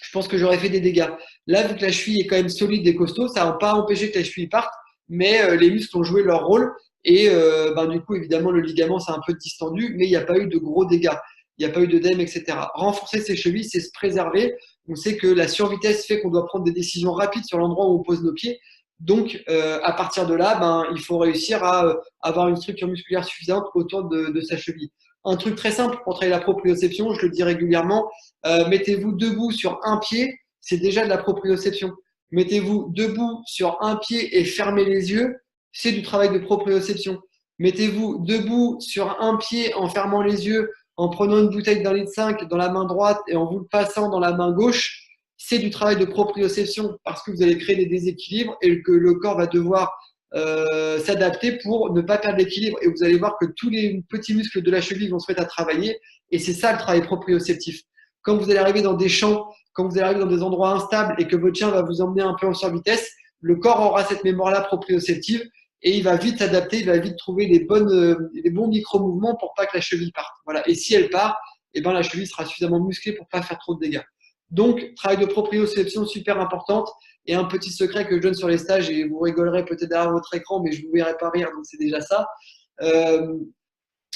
je pense que j'aurais fait des dégâts. Là, vu que la cheville est quand même solide et costaud, ça n'a pas empêché que la cheville parte, mais les muscles ont joué leur rôle et du coup, évidemment, le ligament s'est un peu distendu, mais il n'y a pas eu de gros dégâts. il n'y a pas eu d'œdème, etc. Renforcer ses chevilles, c'est se préserver. On sait que la survitesse fait qu'on doit prendre des décisions rapides sur l'endroit où on pose nos pieds. Donc, à partir de là, il faut réussir à avoir une structure musculaire suffisante autour de sa cheville. Un truc très simple pour travailler la proprioception, je le dis régulièrement, mettez-vous debout sur un pied, c'est déjà de la proprioception. Mettez-vous debout sur un pied et fermez les yeux, c'est du travail de proprioception. Mettez-vous debout sur un pied en fermant les yeux, en prenant une bouteille d'un litre 5 dans la main droite et en vous le passant dans la main gauche, c'est du travail de proprioception parce que vous allez créer des déséquilibres et que le corps va devoir s'adapter pour ne pas perdre l'équilibre. Et vous allez voir que tous les petits muscles de la cheville vont se mettre à travailler et c'est ça le travail proprioceptif. Quand vous allez arriver dans des champs, quand vous allez arriver dans des endroits instables et que votre chien va vous emmener un peu en survitesse, le corps aura cette mémoire-là proprioceptive et il va vite s'adapter, il va vite trouver les bons micro-mouvements pour pas que la cheville parte. Voilà. Et si elle part, la cheville sera suffisamment musclée pour pas faire trop de dégâts. Donc, travail de proprioception super importante. Et un petit secret que je donne sur les stages, et vous rigolerez peut-être derrière votre écran, mais je ne vous verrai pas rire, donc c'est déjà ça.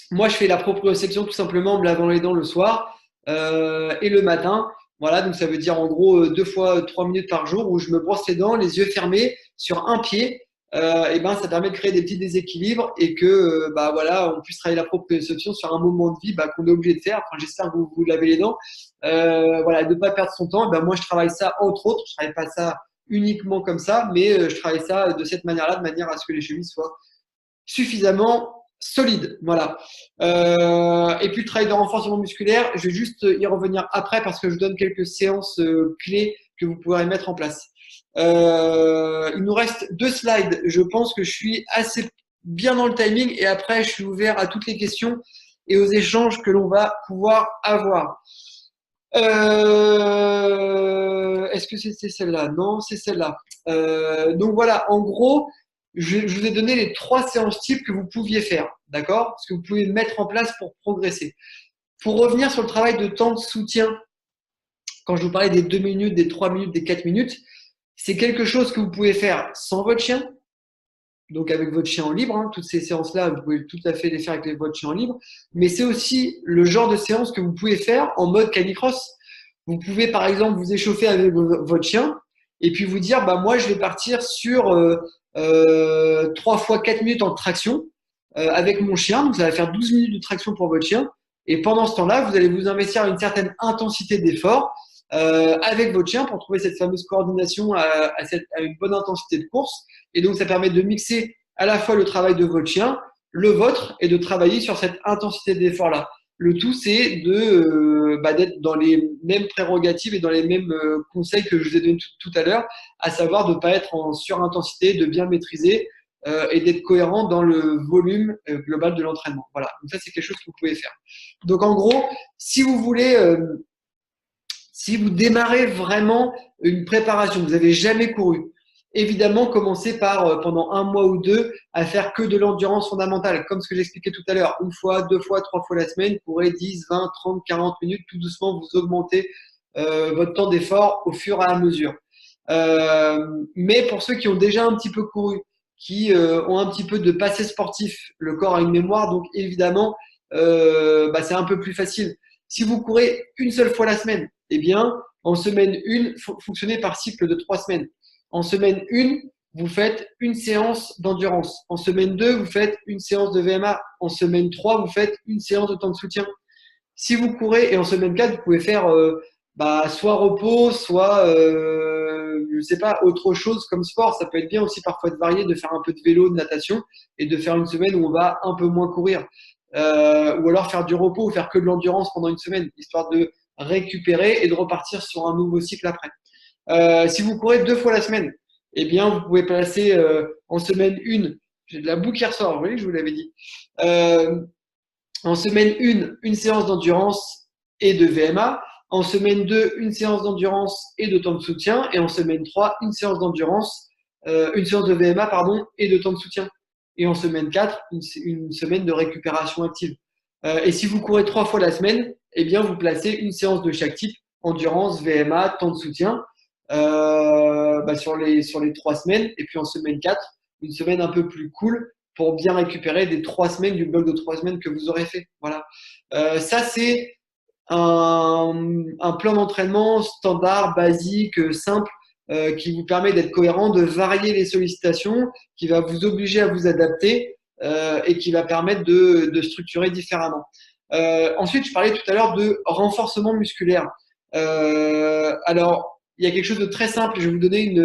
Moi, je fais la proprioception tout simplement en me lavant les dents le soir et le matin. Voilà, donc ça veut dire en gros 2 fois 3 minutes par jour où je me brosse les dents, les yeux fermés, sur un pied. Ça permet de créer des petits déséquilibres et que on puisse travailler la proprioception sur un moment de vie qu'on est obligé de faire. Enfin, j'espère que vous lavez les dents. De ne pas perdre son temps. Moi, je travaille ça entre autres. Je travaille pas ça uniquement comme ça, mais je travaille ça de cette manière-là, de manière à ce que les chevilles soient suffisamment solides. Voilà. Et puis le travail de renforcement musculaire, je vais juste y revenir après parce que je donne quelques séances clés que vous pourrez mettre en place. Il nous reste 2 slides. Je pense que je suis assez bien dans le timing et après je suis ouvert à toutes les questions et aux échanges que l'on va pouvoir avoir. Est-ce que c'est celle-là? Non, c'est celle-là. Donc voilà, en gros, je vous ai donné les 3 séances types que vous pouviez faire, d'accord? Ce que vous pouvez mettre en place pour progresser. Pour revenir sur le travail de temps de soutien, quand je vous parlais des 2 minutes, des 3 minutes, des 4 minutes, c'est quelque chose que vous pouvez faire sans votre chien, donc avec votre chien en libre. Toutes ces séances-là, vous pouvez tout à fait les faire avec votre chien en libre. Mais c'est aussi le genre de séance que vous pouvez faire en mode canicross. Vous pouvez par exemple vous échauffer avec votre chien et puis vous dire moi je vais partir sur 3 fois 4 minutes en traction avec mon chien. Donc ça va faire 12 minutes de traction pour votre chien. Et pendant ce temps-là, vous allez vous investir à une certaine intensité d'effort avec votre chien pour trouver cette fameuse coordination à une bonne intensité de course. Et donc, ça permet de mixer à la fois le travail de votre chien, le vôtre, et de travailler sur cette intensité d'effort-là. Le tout, c'est d'être dans les mêmes prérogatives et dans les mêmes conseils que je vous ai donnés tout à l'heure, à savoir de ne pas être en surintensité, de bien maîtriser et d'être cohérent dans le volume global de l'entraînement. Voilà, donc ça, c'est quelque chose que vous pouvez faire. Donc, en gros, si vous voulez… si vous démarrez vraiment une préparation, vous n'avez jamais couru, évidemment, commencez par, pendant 1 mois ou 2, à faire que de l'endurance fondamentale, comme ce que j'expliquais tout à l'heure. 1 fois, 2 fois, 3 fois la semaine, vous pourrez 10, 20, 30, 40 minutes, tout doucement, vous augmentez votre temps d'effort au fur et à mesure. Mais pour ceux qui ont déjà un petit peu couru, qui ont un petit peu de passé sportif, le corps a une mémoire, donc évidemment, c'est un peu plus facile. Si vous courez une seule fois la semaine, en semaine 1, fonctionnez par cycle de 3 semaines. En semaine 1, vous faites une séance d'endurance. En semaine 2, vous faites une séance de VMA. En semaine 3, vous faites une séance de temps de soutien. Si vous courez, et en semaine 4, vous pouvez faire soit repos, soit, je sais pas, autre chose comme sport. Ça peut être bien aussi parfois de varier, de faire un peu de vélo, de natation, et de faire une semaine où on va un peu moins courir. Ou alors faire du repos ou faire que de l'endurance pendant une semaine, histoire de récupérer et de repartir sur un nouveau cycle après. Si vous courez 2 fois la semaine, vous pouvez placer en semaine 1, j'ai de la boue qui ressort, vous voyez, je vous l'avais dit. En semaine 1, une séance d'endurance et de VMA. En semaine 2, une séance d'endurance et de temps de soutien. Et en semaine 3, une séance d'endurance, une séance de VMA, et de temps de soutien. Et en semaine 4, une semaine de récupération active. Et si vous courez 3 fois la semaine, vous placez une séance de chaque type, endurance, VMA, temps de soutien, sur les 3 semaines. Et puis en semaine 4, une semaine un peu plus cool pour bien récupérer des 3 semaines, du bloc de 3 semaines que vous aurez fait. Voilà. Ça, c'est un plan d'entraînement standard, basique, simple, qui vous permet d'être cohérent, de varier les sollicitations, qui va vous obliger à vous adapter et qui va permettre de structurer différemment. Ensuite, je parlais tout à l'heure de renforcement musculaire. Alors, il y a quelque chose de très simple. Je vais vous donner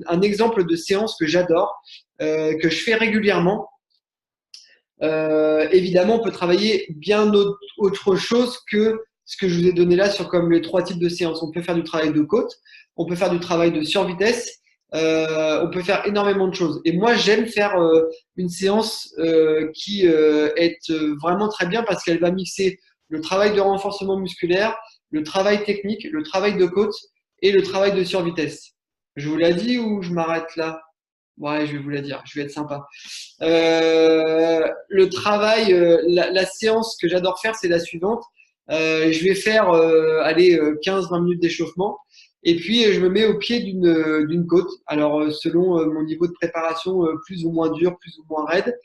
un exemple de séance que j'adore, que je fais régulièrement. Évidemment, on peut travailler bien autre chose que ce que je vous ai donné là sur comme les 3 types de séances. On peut faire du travail de côte, on peut faire du travail de survitesse, on peut faire énormément de choses. Et moi, j'aime faire une séance qui est vraiment très bien parce qu'elle va mixer le travail de renforcement musculaire, le travail technique, le travail de côte et le travail de survitesse. Je vous l'ai dit ou je m'arrête là? Ouais, je vais vous la dire, je vais être sympa. Le travail, la séance que j'adore faire, c'est la suivante. Je vais faire 15-20 minutes d'échauffement et puis je me mets au pied d'une côte. Alors selon mon niveau de préparation, plus ou moins dur, plus ou moins raide.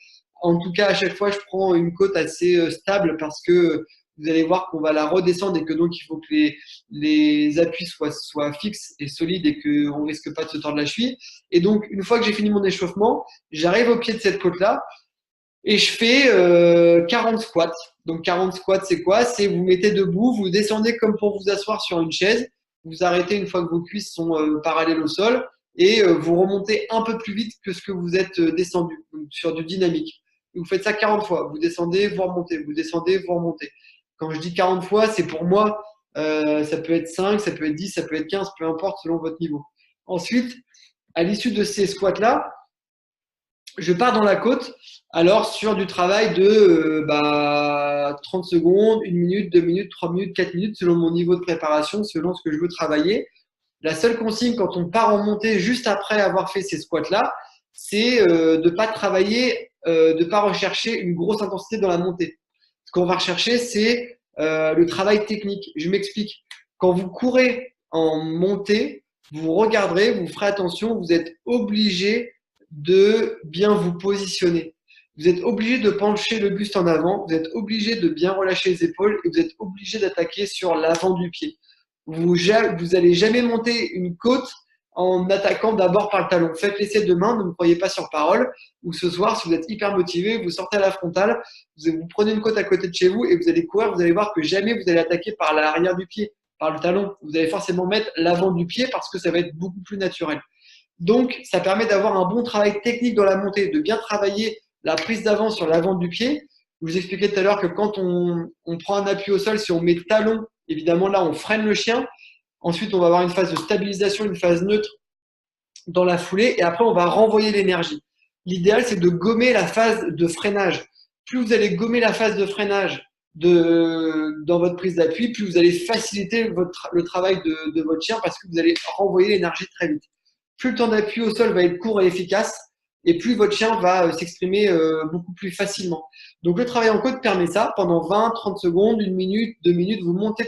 En tout cas, à chaque fois, je prends une côte assez stable parce que vous allez voir qu'on va la redescendre et que donc il faut que les appuis soient fixes et solides et qu'on risque pas de se tordre la cheville. Et donc, une fois que j'ai fini mon échauffement, j'arrive au pied de cette côte-là et je fais 40 squats. Donc 40 squats, c'est quoi? C'est vous mettez debout, vous descendez comme pour vous asseoir sur une chaise, vous arrêtez une fois que vos cuisses sont parallèles au sol et vous remontez un peu plus vite que ce que vous êtes descendu, donc sur du dynamique. Et vous faites ça 40 fois, vous descendez, vous remontez, vous descendez, vous remontez. Quand je dis 40 fois, c'est pour moi, ça peut être 5, ça peut être 10, ça peut être 15, peu importe selon votre niveau. Ensuite, à l'issue de ces squats-là, je pars dans la côte, alors sur du travail de 30 secondes, 1 minute, 2 minutes, 3 minutes, 4 minutes, selon mon niveau de préparation, selon ce que je veux travailler. La seule consigne quand on part en montée juste après avoir fait ces squats-là, c'est de ne pas travailler, de ne pas rechercher une grosse intensité dans la montée. Ce qu'on va rechercher, c'est le travail technique. Je m'explique. Quand vous courez en montée, vous regarderez, vous ferez attention, vous êtes obligé de bien vous positionner. Vous êtes obligé de pencher le buste en avant, vous êtes obligé de bien relâcher les épaules et vous êtes obligé d'attaquer sur l'avant du pied. Vous allez jamais monter une côte en attaquant d'abord par le talon. Faites l'essai demain, ne me croyez pas sur parole. Ou ce soir, si vous êtes hyper motivé, vous sortez à la frontale, vous prenez une côte à côté de chez vous et vous allez courir, vous allez voir que jamais vous allez attaquer par l'arrière du pied, par le talon. Vous allez forcément mettre l'avant du pied parce que ça va être beaucoup plus naturel. Donc, ça permet d'avoir un bon travail technique dans la montée, de bien travailler la prise d'avant sur l'avant du pied. Je vous expliquais tout à l'heure que quand on prend un appui au sol, si on met talon, évidemment là, on freine le chien. Ensuite, on va avoir une phase de stabilisation, une phase neutre dans la foulée et après, on va renvoyer l'énergie. L'idéal, c'est de gommer la phase de freinage. Plus vous allez gommer la phase de freinage dans votre prise d'appui, plus vous allez faciliter le travail de votre chien parce que vous allez renvoyer l'énergie très vite. Plus le temps d'appui au sol va être court et efficace, et plus votre chien va s'exprimer beaucoup plus facilement. Donc le travail en côte permet ça. Pendant 20, 30 secondes, 1 minute, 2 minutes, vous montez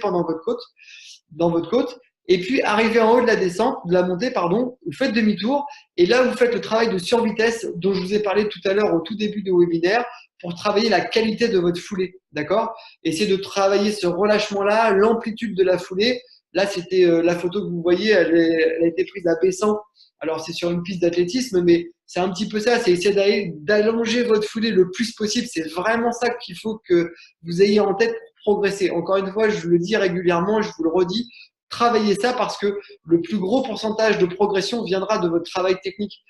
dans votre côte. Et puis, arrivé en haut de la descente, de la montée, pardon, vous faites demi-tour. Et là, vous faites le travail de survitesse dont je vous ai parlé tout à l'heure au tout début du webinaire pour travailler la qualité de votre foulée. D'accord? Essayez de travailler ce relâchement-là, l'amplitude de la foulée. Là, c'était la photo que vous voyez, elle a été prise à Bessan. Alors, c'est sur une piste d'athlétisme, mais c'est un petit peu ça. C'est essayer d'allonger votre foulée le plus possible. C'est vraiment ça qu'il faut que vous ayez en tête pour progresser. Encore une fois, je le dis régulièrement, je vous le redis, travaillez ça parce que le plus gros pourcentage de progression viendra de votre travail technique.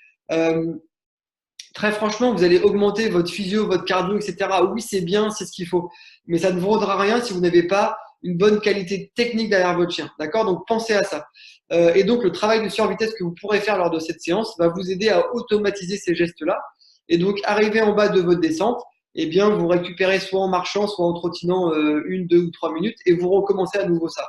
Très franchement, vous allez augmenter votre physio, votre cardio, etc. Oui, c'est bien, c'est ce qu'il faut. Mais ça ne vous vaudra rien si vous n'avez pas une bonne qualité technique derrière votre chien. D'accord? Donc, pensez à ça. Et donc, le travail de survitesse que vous pourrez faire lors de cette séance va vous aider à automatiser ces gestes-là. Et donc, arrivé en bas de votre descente, eh bien, vous récupérez soit en marchant, soit en trottinant 1, 2 ou 3 minutes et vous recommencez à nouveau ça.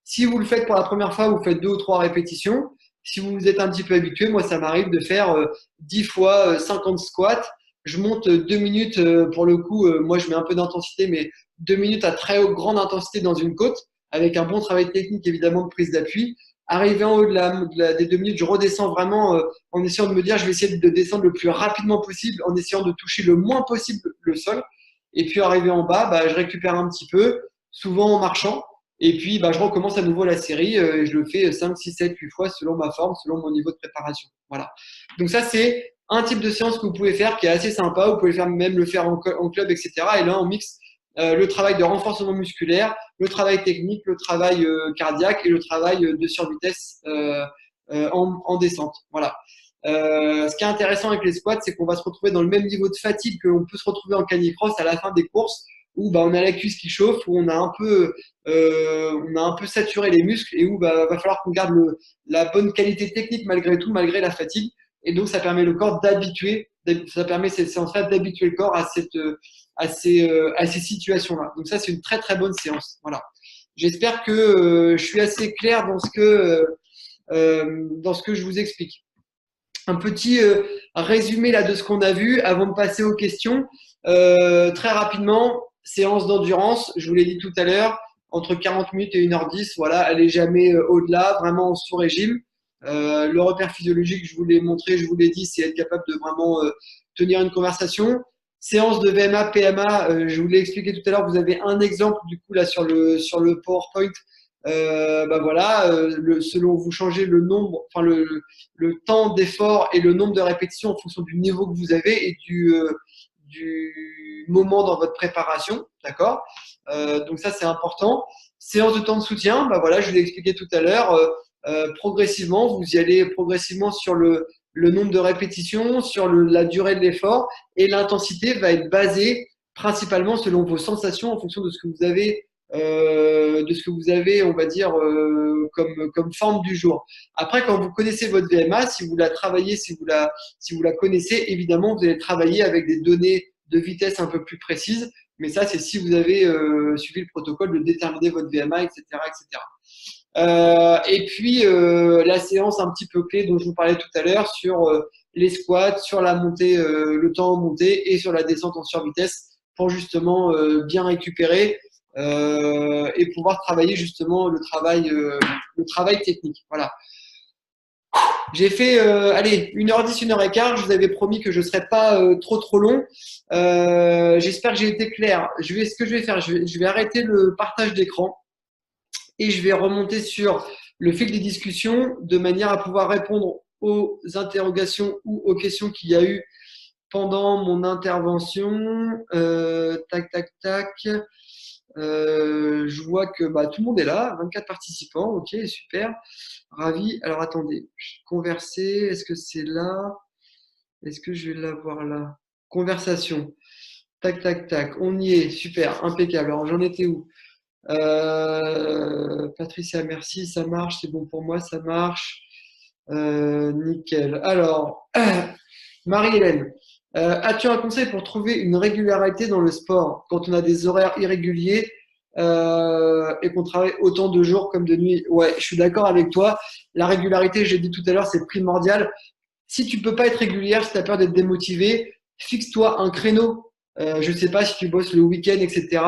Si vous le faites pour la première fois, vous faites 2 ou 3 répétitions. Si vous êtes un petit peu habitué, moi, ça m'arrive de faire 10 fois 50 squats. Je monte 2 minutes, pour le coup, moi, je mets un peu d'intensité, mais 2 minutes à très grande intensité dans une côte, avec un bon travail technique, évidemment, de prise d'appui. Arrivé en haut des 2 minutes, je redescends vraiment en essayant de me dire, je vais essayer de descendre le plus rapidement possible, en essayant de toucher le moins possible le sol. Et puis, arrivé en bas, je récupère un petit peu, souvent en marchant. Et puis, bah, je recommence à nouveau la série. Et je le fais 5, 6, 7, 8 fois selon ma forme, selon mon niveau de préparation. Voilà. Donc ça, c'est un type de séance que vous pouvez faire qui est assez sympa. Vous pouvez même le faire en club, etc. Et là, on mixe le travail de renforcement musculaire, le travail technique, le travail cardiaque et le travail de survitesse en descente. Voilà. Ce qui est intéressant avec les squats, c'est qu'on va se retrouver dans le même niveau de fatigue que l'on peut se retrouver en canicross à la fin des courses, où bah, on a la cuisse qui chauffe, où on a un peu saturé les muscles et où bah, va falloir qu'on garde la bonne qualité technique malgré tout, malgré la fatigue. Et donc, ça permet le corps ça permet cette séance-là d'habituer le corps à ces situations-là. Donc ça, c'est une très très bonne séance. Voilà. J'espère que je suis assez clair dans ce que je vous explique. Un petit résumé là de ce qu'on a vu avant de passer aux questions. Très rapidement, séance d'endurance, je vous l'ai dit tout à l'heure, entre 40 minutes et 1h10, voilà, elle n'est jamais au-delà, vraiment en sous-régime. Le repère physiologique, je vous l'ai montré, je vous l'ai dit, c'est être capable de vraiment tenir une conversation. Séance de VMA, PMA, je vous l'ai expliqué tout à l'heure, vous avez un exemple du coup là sur le PowerPoint. Bah voilà, selon vous changez le nombre, enfin le temps d'effort et le nombre de répétitions en fonction du niveau que vous avez et du moment dans votre préparation, d'accord. Donc ça c'est important. Séance de temps de soutien, bah voilà, je vous l'ai expliqué tout à l'heure. Progressivement, vous y allez progressivement sur le nombre de répétitions, sur la durée de l'effort et l'intensité va être basée principalement selon vos sensations en fonction de ce que vous avez, on va dire, comme forme du jour. Après, quand vous connaissez votre VMA, si vous la travaillez, si vous la connaissez, évidemment, vous allez travailler avec des données de vitesse un peu plus précises. Mais ça, c'est si vous avez suivi le protocole de déterminer votre VMA, etc., etc. Et puis, la séance un petit peu clé dont je vous parlais tout à l'heure sur les squats, sur la montée, le temps en montée et sur la descente en survitesse pour justement bien récupérer et pouvoir travailler justement le travail technique. Voilà. J'ai fait, allez, 1h10, 1h15. Je vous avais promis que je ne serais pas trop long. J'espère que j'ai été clair. Ce que je vais faire, je vais arrêter le partage d'écran et je vais remonter sur le fil des discussions de manière à pouvoir répondre aux interrogations ou aux questions qu'il y a eu pendant mon intervention. Tac, tac, tac. Je vois que bah, tout le monde est là, 24 participants, ok, super, ravi. Alors attendez, converser, est-ce que c'est là? Est-ce que je vais l'avoir là? Conversation, tac, tac, tac, on y est, super, impeccable. Alors j'en étais où? Patricia, merci, ça marche, c'est bon pour moi, ça marche. Nickel. Alors, Marie-Hélène, as-tu un conseil pour trouver une régularité dans le sport quand on a des horaires irréguliers et qu'on travaille autant de jours comme de nuit? Ouais, je suis d'accord avec toi. La régularité, j'ai dit tout à l'heure, c'est primordial. Si tu peux pas être régulière, si tu as peur d'être démotivé, fixe-toi un créneau. Je ne sais pas si tu bosses le week-end, etc.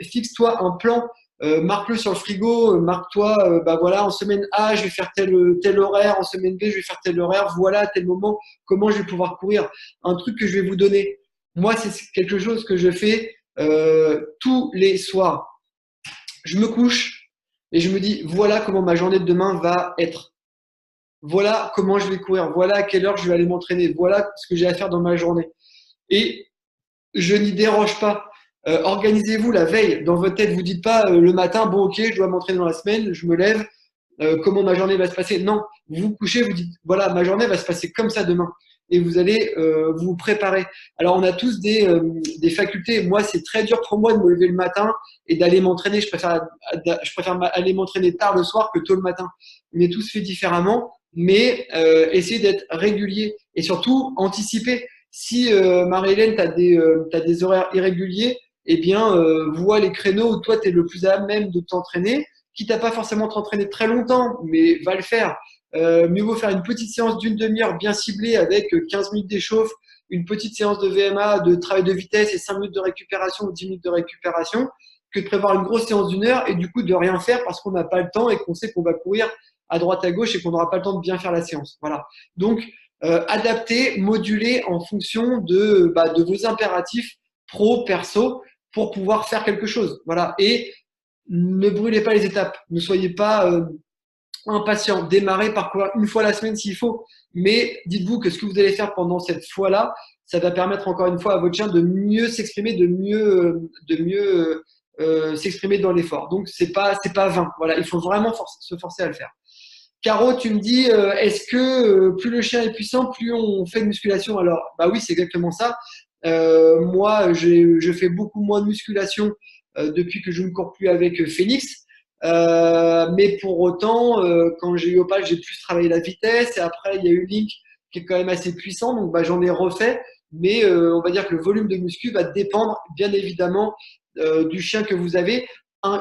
Fixe-toi un plan. Marque-le sur le frigo, marque-toi, bah voilà, en semaine A, je vais faire tel horaire, en semaine B, je vais faire tel horaire, voilà, à tel moment, comment je vais pouvoir courir. Un truc que je vais vous donner. Moi, c'est quelque chose que je fais tous les soirs. Je me couche et je me dis, voilà comment ma journée de demain va être. Voilà comment je vais courir. Voilà à quelle heure je vais aller m'entraîner. Voilà ce que j'ai à faire dans ma journée. Et je n'y déroge pas. Organisez-vous la veille. Dans votre tête, vous dites pas le matin, bon ok, je dois m'entraîner dans la semaine, je me lève, comment ma journée va se passer. Non, vous vous couchez, vous dites, voilà, ma journée va se passer comme ça demain. Et vous allez vous préparer. Alors, on a tous des facultés. Moi, c'est très dur pour moi de me lever le matin et d'aller m'entraîner. Je préfère aller m'entraîner tard le soir que tôt le matin. On est tous fait différemment, mais essayez d'être régulier et surtout anticiper. Si Marie-Hélène, tu as des horaires irréguliers, eh bien, vois les créneaux où toi, tu es le plus à même de t'entraîner, quitte à pas forcément t'entraîner très longtemps, mais va le faire. Mieux vaut faire une petite séance d'une demi-heure bien ciblée avec 15 minutes d'échauffe, une petite séance de VMA, de travail de vitesse et 5 minutes de récupération ou 10 minutes de récupération, que de prévoir une grosse séance d'une heure et du coup de rien faire parce qu'on n'a pas le temps et qu'on sait qu'on va courir à droite à gauche et qu'on n'aura pas le temps de bien faire la séance. Voilà. Donc, adapter, moduler en fonction de vos impératifs pro, perso, pour pouvoir faire quelque chose. Voilà. Et ne brûlez pas les étapes. Ne soyez pas impatient. Démarrez par courir une fois la semaine s'il faut. Mais dites-vous que ce que vous allez faire pendant cette fois-là, ça va permettre encore une fois à votre chien de mieux s'exprimer, de mieux s'exprimer dans l'effort. Donc c'est pas vain. Voilà, il faut vraiment se forcer à le faire. Caro, tu me dis, est-ce que plus le chien est puissant, plus on fait de musculation? Alors, bah oui, c'est exactement ça. Moi, je fais beaucoup moins de musculation depuis que je ne cours plus avec Phoenix. Mais pour autant, quand j'ai eu Opal, j'ai plus travaillé la vitesse. Et après, il y a eu Link qui est quand même assez puissant. Donc, bah, j'en ai refait. Mais on va dire que le volume de muscu va dépendre, bien évidemment, du chien que vous avez.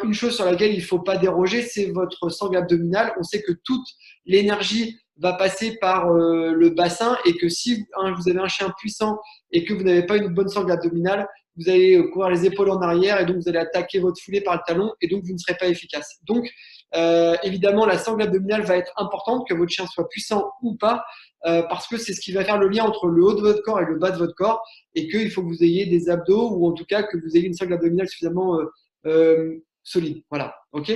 Une chose sur laquelle il ne faut pas déroger, c'est votre sangle abdominale. On sait que toute l'énergie va passer par le bassin et que si vous avez un chien puissant et que vous n'avez pas une bonne sangle abdominale, vous allez courir les épaules en arrière et donc vous allez attaquer votre foulée par le talon et donc vous ne serez pas efficace. Donc, évidemment, la sangle abdominale va être importante, que votre chien soit puissant ou pas, parce que c'est ce qui va faire le lien entre le haut de votre corps et le bas de votre corps et qu'il faut que vous ayez des abdos ou en tout cas que vous ayez une sangle abdominale suffisamment solide. Voilà, ok.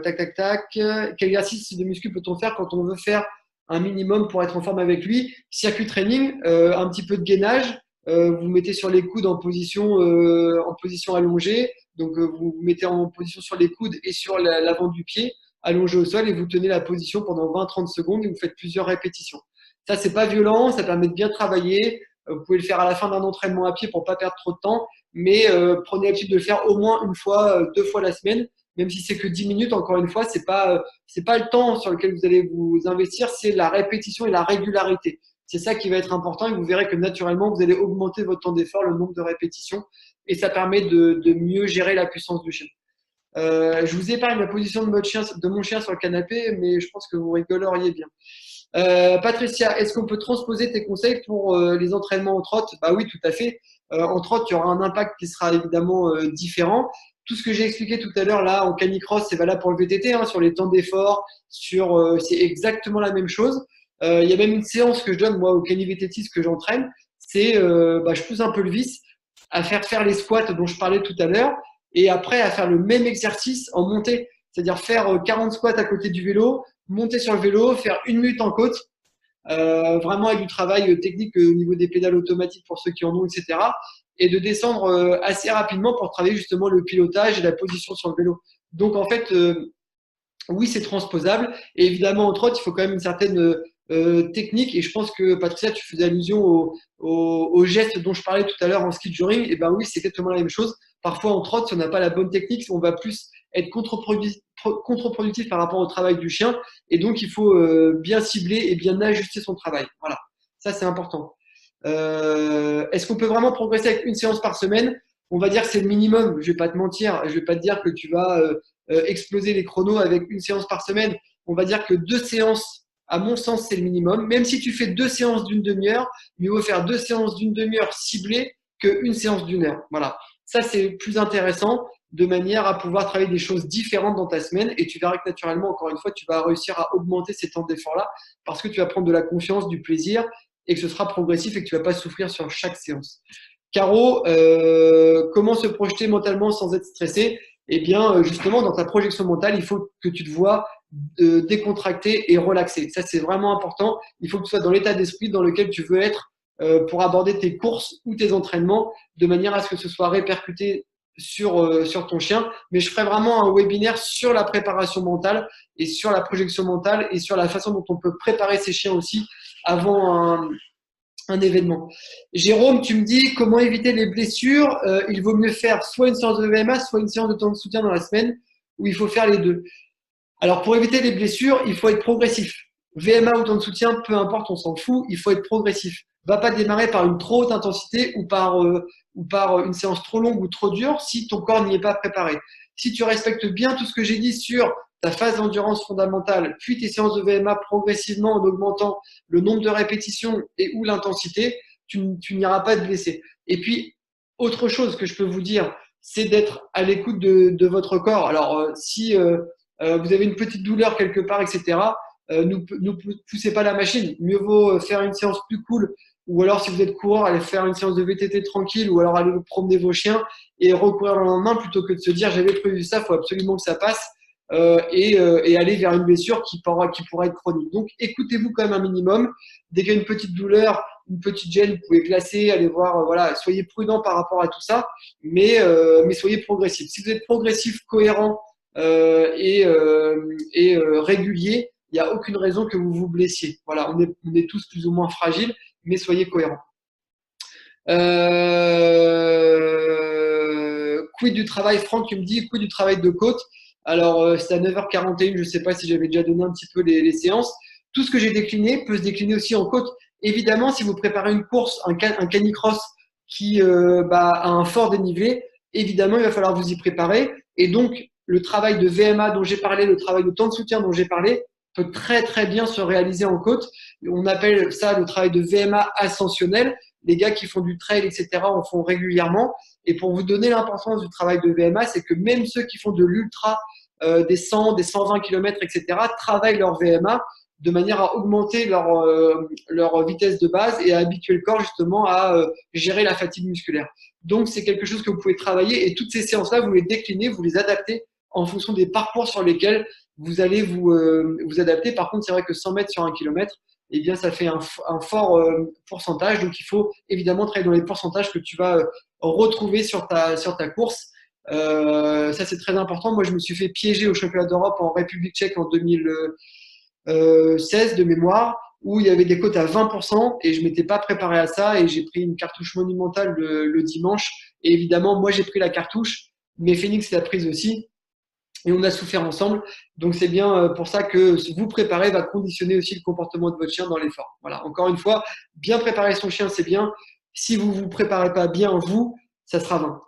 Tac, tac, tac. Quel exercice de muscu peut-on faire quand on veut faire un minimum pour être en forme avec lui? Circuit training, un petit peu de gainage. Vous mettez sur les coudes en position allongée. Donc, vous vous mettez en position sur les coudes et sur l'avant du pied, allongé au sol, et vous tenez la position pendant 20-30 secondes et vous faites plusieurs répétitions. Ça, c'est pas violent, ça permet de bien travailler. Vous pouvez le faire à la fin d'un entraînement à pied pour pas perdre trop de temps, mais prenez l'habitude de le faire au moins une fois, 2 fois la semaine, même si c'est que 10 minutes. Encore une fois, c'est pas le temps sur lequel vous allez vous investir, c'est la répétition et la régularité. C'est ça qui va être important et vous verrez que naturellement, vous allez augmenter votre temps d'effort, le nombre de répétitions, et ça permet de mieux gérer la puissance du chien. Je vous épargne la position de mon chien sur le canapé, mais je pense que vous rigoleriez bien. Patricia, est-ce qu'on peut transposer tes conseils pour les entraînements en trotte? Bah oui, tout à fait. En trotte, il y aura un impact qui sera évidemment différent. Tout ce que j'ai expliqué tout à l'heure là en canicross, c'est valable pour le VTT, hein, sur les temps d'effort, c'est exactement la même chose. Il y a même une séance que je donne moi au cani-VTTiste que j'entraîne, c'est je pousse un peu le vis à faire les squats dont je parlais tout à l'heure et après à faire le même exercice en montée, c'est-à-dire faire 40 squats à côté du vélo, monter sur le vélo, faire 1 minute en côte, vraiment avec du travail technique au niveau des pédales automatiques pour ceux qui en ont, etc. Et de descendre assez rapidement pour travailler justement le pilotage et la position sur le vélo. Donc en fait, oui, c'est transposable. Et évidemment, en trotte, il faut quand même une certaine technique. Et je pense que Patricia, tu faisais allusion au geste dont je parlais tout à l'heure en ski de jogging. Et ben oui, c'est exactement la même chose. Parfois, en trotte, si on n'a pas la bonne technique, on va plus être contre-productif par rapport au travail du chien. Et donc, il faut bien cibler et bien ajuster son travail. Voilà, ça, c'est important. Est-ce qu'on peut vraiment progresser avec une séance par semaine? On va dire que c'est le minimum. Je vais pas te mentir. Je vais pas te dire que tu vas exploser les chronos avec une séance par semaine. On va dire que 2 séances, à mon sens, c'est le minimum. Même si tu fais 2 séances d'une demi-heure, mieux vaut faire 2 séances d'une demi-heure ciblées qu'une séance d'1 heure. Voilà. Ça, c'est plus intéressant de manière à pouvoir travailler des choses différentes dans ta semaine et tu verras que naturellement, encore une fois, tu vas réussir à augmenter ces temps d'effort-là parce que tu vas prendre de la confiance, du plaisir et que ce sera progressif et que tu ne vas pas souffrir sur chaque séance. Caro, comment se projeter mentalement sans être stressé? Eh bien, justement, dans ta projection mentale, il faut que tu te vois décontracté et relaxé. Ça, c'est vraiment important. Il faut que tu sois dans l'état d'esprit dans lequel tu veux être pour aborder tes courses ou tes entraînements de manière à ce que ce soit répercuté sur ton chien. Mais je ferai vraiment un webinaire sur la préparation mentale et sur la projection mentale et sur la façon dont on peut préparer ses chiens aussi avant un événement. Jérôme, tu me dis comment éviter les blessures. Il vaut mieux faire soit une séance de VMA, soit une séance de temps de soutien dans la semaine, où il faut faire les deux. Alors, pour éviter les blessures, il faut être progressif. VMA ou temps de soutien, peu importe, on s'en fout, il faut être progressif. Va pas démarrer par une trop haute intensité ou par une séance trop longue ou trop dure si ton corps n'y est pas préparé. Si tu respectes bien tout ce que j'ai dit sur ta phase d'endurance fondamentale, puis tes séances de VMA progressivement en augmentant le nombre de répétitions et ou l'intensité, tu n'iras pas te blesser. Et puis, autre chose que je peux vous dire, c'est d'être à l'écoute de votre corps. Alors, si vous avez une petite douleur quelque part, etc., ne poussez pas la machine. Mieux vaut faire une séance plus cool ou alors si vous êtes coureur, allez faire une séance de VTT tranquille, ou alors allez vous promener vos chiens et recourir le lendemain plutôt que de se dire j'avais prévu ça, il faut absolument que ça passe et aller vers une blessure qui pourra être chronique. Donc écoutez-vous quand même un minimum. Dès qu'il y a une petite douleur, une petite gêne, vous pouvez classer, aller voir, voilà, soyez prudent par rapport à tout ça, mais soyez progressif. Si vous êtes progressif, cohérent régulier, il n'y a aucune raison que vous vous blessiez. Voilà, on est tous plus ou moins fragiles, mais soyez cohérents. Quid du travail, Franck, tu me dis, quid du travail de côte. Alors, c'est à 9h41, je ne sais pas si j'avais déjà donné un petit peu les séances. Tout ce que j'ai décliné peut se décliner aussi en côte. Évidemment, si vous préparez une course, un canicross qui a un fort dénivelé, évidemment, il va falloir vous y préparer. Et donc, le travail de VMA dont j'ai parlé, le travail de temps de soutien dont j'ai parlé, peut très très bien se réaliser en côte. On appelle ça le travail de VMA ascensionnel. Les gars qui font du trail, etc., en font régulièrement. Et pour vous donner l'importance du travail de VMA, c'est que même ceux qui font de l'ultra, des 100, des 120 km, etc., travaillent leur VMA de manière à augmenter leur vitesse de base et à habituer le corps justement à gérer la fatigue musculaire. Donc, c'est quelque chose que vous pouvez travailler et toutes ces séances-là, vous les déclinez, vous les adaptez en fonction des parcours sur lesquels vous allez vous adapter. Par contre, c'est vrai que 100 mètres sur 1 km, eh bien, ça fait un fort pourcentage. Donc, il faut évidemment travailler dans les pourcentages que tu vas retrouver sur ta course. Ça, c'est très important. Moi, je me suis fait piéger au championnat d'Europe en République tchèque en 2016 de mémoire, où il y avait des côtes à 20% et je m'étais pas préparé à ça et j'ai pris une cartouche monumentale le dimanche. Et évidemment, moi, j'ai pris la cartouche, mais Phoenix l'a prise aussi. Et on a souffert ensemble. Donc, c'est bien pour ça que vous préparer va conditionner aussi le comportement de votre chien dans l'effort. Voilà. Encore une fois, bien préparer son chien, c'est bien. Si vous vous préparez pas bien, vous, ça sera vain.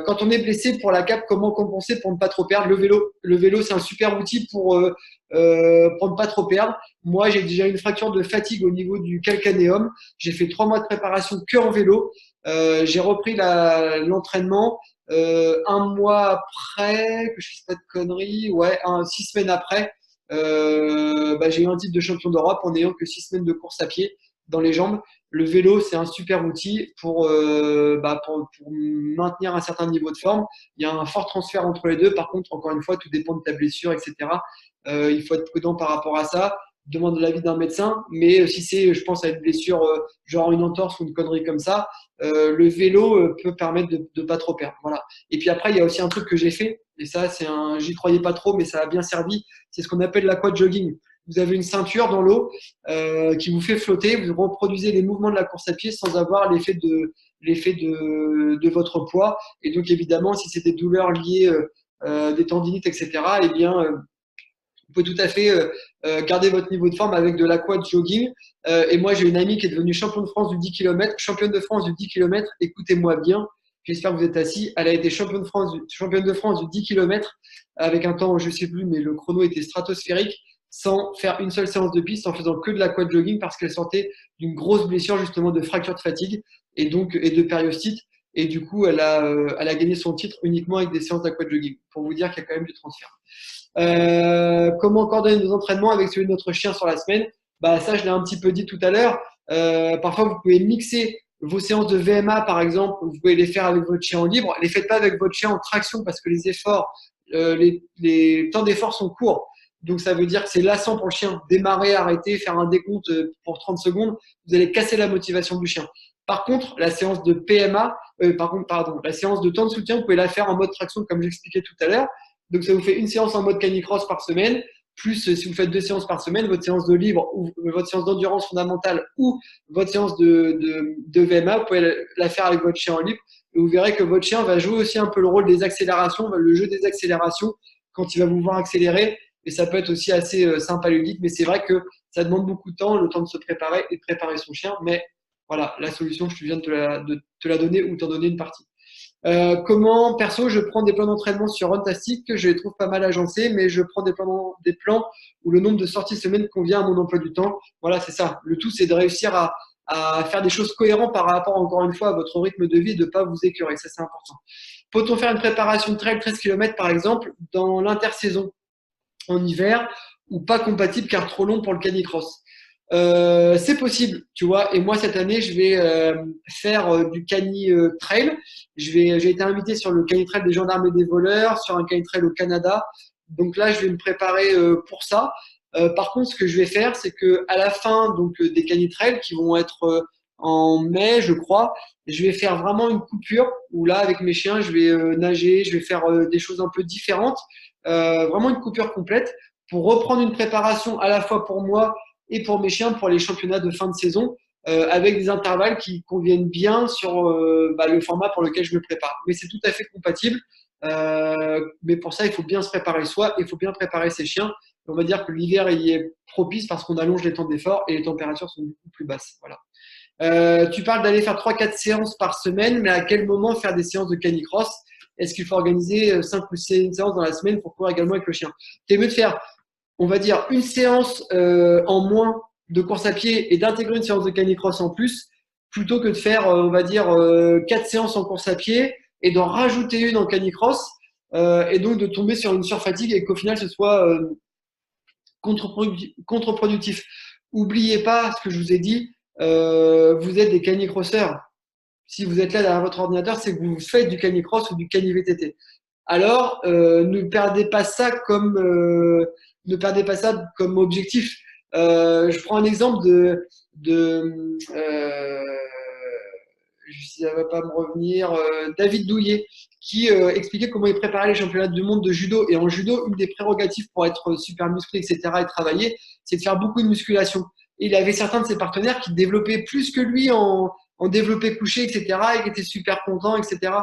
Quand on est blessé pour la cape, comment compenser pour ne pas trop perdre? Le vélo, c'est un super outil pour ne pas trop perdre. Moi, j'ai déjà une fracture de fatigue au niveau du calcanéum. J'ai fait 3 mois de préparation que en vélo. J'ai repris l'entraînement. Un mois après, que je ne fasse pas de conneries, ouais, 6 semaines après, j'ai eu un titre de champion d'Europe en n'ayant que 6 semaines de course à pied dans les jambes. Le vélo, c'est un super outil pour maintenir un certain niveau de forme. Il y a un fort transfert entre les deux. Par contre, encore une fois, tout dépend de ta blessure, etc. Il faut être prudent par rapport à ça. Demande l'avis d'un médecin. Mais si c'est, je pense, à une blessure, genre une entorse ou une connerie comme ça, le vélo peut permettre de ne pas trop perdre. Voilà. Et puis après, il y a aussi un truc que j'ai fait. Et ça, j'y croyais pas trop, mais ça a bien servi. C'est ce qu'on appelle l'aquajogging. Vous avez une ceinture dans l'eau qui vous fait flotter. Vous reproduisez les mouvements de la course à pied sans avoir l'effet de votre poids. Et donc, évidemment, si c'est des douleurs liées, des tendinites, etc., eh bien, vous pouvez tout à fait garder votre niveau de forme avec de l'aquajogging. Et moi, j'ai une amie qui est devenue championne de France du 10 km. Championne de France du 10 km, écoutez-moi bien. J'espère que vous êtes assis. Elle a été championne de France du 10 km avec un temps, je ne sais plus, mais le chrono était stratosphérique, sans faire une seule séance de piste, en faisant que de l'aquajogging parce qu'elle sortait d'une grosse blessure justement de fracture de fatigue et de périostite. Et du coup, elle a gagné son titre uniquement avec des séances d'aquajogging, pour vous dire qu'il y a quand même du transfert. Comment coordonner nos entraînements avec celui de notre chien sur la semaine? Ça, je l'ai un petit peu dit tout à l'heure. Parfois, vous pouvez mixer vos séances de VMA, par exemple. Vous pouvez les faire avec votre chien en libre. Les faites pas avec votre chien en traction parce que les efforts, les temps d'effort sont courts. Donc, ça veut dire que c'est lassant pour le chien. Démarrer, arrêter, faire un décompte pour 30 secondes, vous allez casser la motivation du chien. Par contre, la séance de PMA, la séance de temps de soutien, vous pouvez la faire en mode traction comme j'expliquais tout à l'heure. Donc, ça vous fait une séance en mode canicross par semaine, plus si vous faites 2 séances par semaine, votre séance de libre ou votre séance d'endurance fondamentale ou votre séance de VMA, vous pouvez la faire avec votre chien en libre. Et vous verrez que votre chien va jouer aussi un peu le rôle des accélérations, le jeu des accélérations quand il va vous voir accélérer. Et ça peut être aussi assez sympathique, mais c'est vrai que ça demande beaucoup de temps, le temps de se préparer et de préparer son chien. Mais voilà, la solution, je viens de te la donner ou t'en donner une partie. Perso, je prends des plans d'entraînement sur Runtastic, je les trouve pas mal agencés, mais je prends des plans où le nombre de sorties semaine convient à mon emploi du temps. Voilà, c'est ça. Le tout, c'est de réussir à faire des choses cohérentes par rapport, encore une fois, à votre rythme de vie et de ne pas vous écœurer. Ça, c'est important. Peut-on faire une préparation de trail 13 km, par exemple, dans l'intersaison en hiver ou pas compatible car trop long pour le canicross? C'est possible, tu vois. Et moi, cette année, je vais faire du cani trail. J'ai été invité sur le cani trail des gendarmes et des voleurs, sur un cani trail au Canada. Donc là, je vais me préparer pour ça. Par contre, ce que je vais faire, c'est que à la fin des cani trails qui vont être en mai, je crois, je vais faire vraiment une coupure où là, avec mes chiens, je vais nager, je vais faire des choses un peu différentes, vraiment une coupure complète pour reprendre une préparation à la fois pour moi et pour mes chiens pour les championnats de fin de saison avec des intervalles qui conviennent bien sur le format pour lequel je me prépare. Mais c'est tout à fait compatible. Mais pour ça, il faut bien se préparer soi, il faut bien préparer ses chiens. On va dire que l'hiver il y est propice parce qu'on allonge les temps d'effort et les températures sont beaucoup plus basses. Voilà. Tu parles d'aller faire 3-4 séances par semaine, mais à quel moment faire des séances de canicross? Est-ce qu'il faut organiser 5 ou 6 séances dans la semaine pour courir également avec le chien? C'est mieux de faire, on va dire, une séance en moins de course à pied et d'intégrer une séance de canicross en plus, plutôt que de faire, on va dire, 4 séances en course à pied et d'en rajouter une en canicross, et donc de tomber sur une surfatigue et qu'au final ce soit contre-productif. Oubliez pas ce que je vous ai dit, vous êtes des canicrosseurs. Si vous êtes là derrière votre ordinateur, c'est que vous faites du canicross ou du cani-VTT. Alors, ne perdez pas ça comme objectif. Je prends un exemple ça ne va pas me revenir, David Douillet, qui expliquait comment il préparait les championnats du monde de judo. Et en judo, une des prérogatives pour être super musclé, etc., et travailler, c'est de faire beaucoup de musculation. Et il avait certains de ses partenaires qui développaient plus que lui en développé couché, etc., et qui étaient super contents, etc.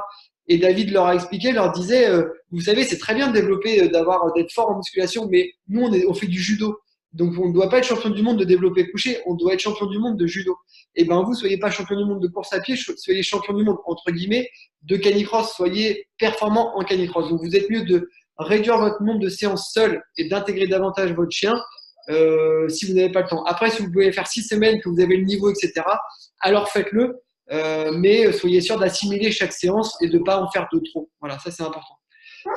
Et David leur a expliqué, leur disait, vous savez, c'est très bien de développer, d'être fort en musculation, mais nous, on fait du judo. Donc, on ne doit pas être champion du monde de développé couché, on doit être champion du monde de judo. Et ben, vous, soyez pas champion du monde de course à pied, soyez champion du monde, entre guillemets, de canicross, soyez performant en canicross. Donc, vous êtes mieux de réduire votre nombre de séances seul et d'intégrer davantage votre chien si vous n'avez pas le temps. Après, si vous pouvez faire 6 semaines, que vous avez le niveau, etc., alors faites-le, mais soyez sûr d'assimiler chaque séance et de ne pas en faire de trop. Voilà, ça c'est important.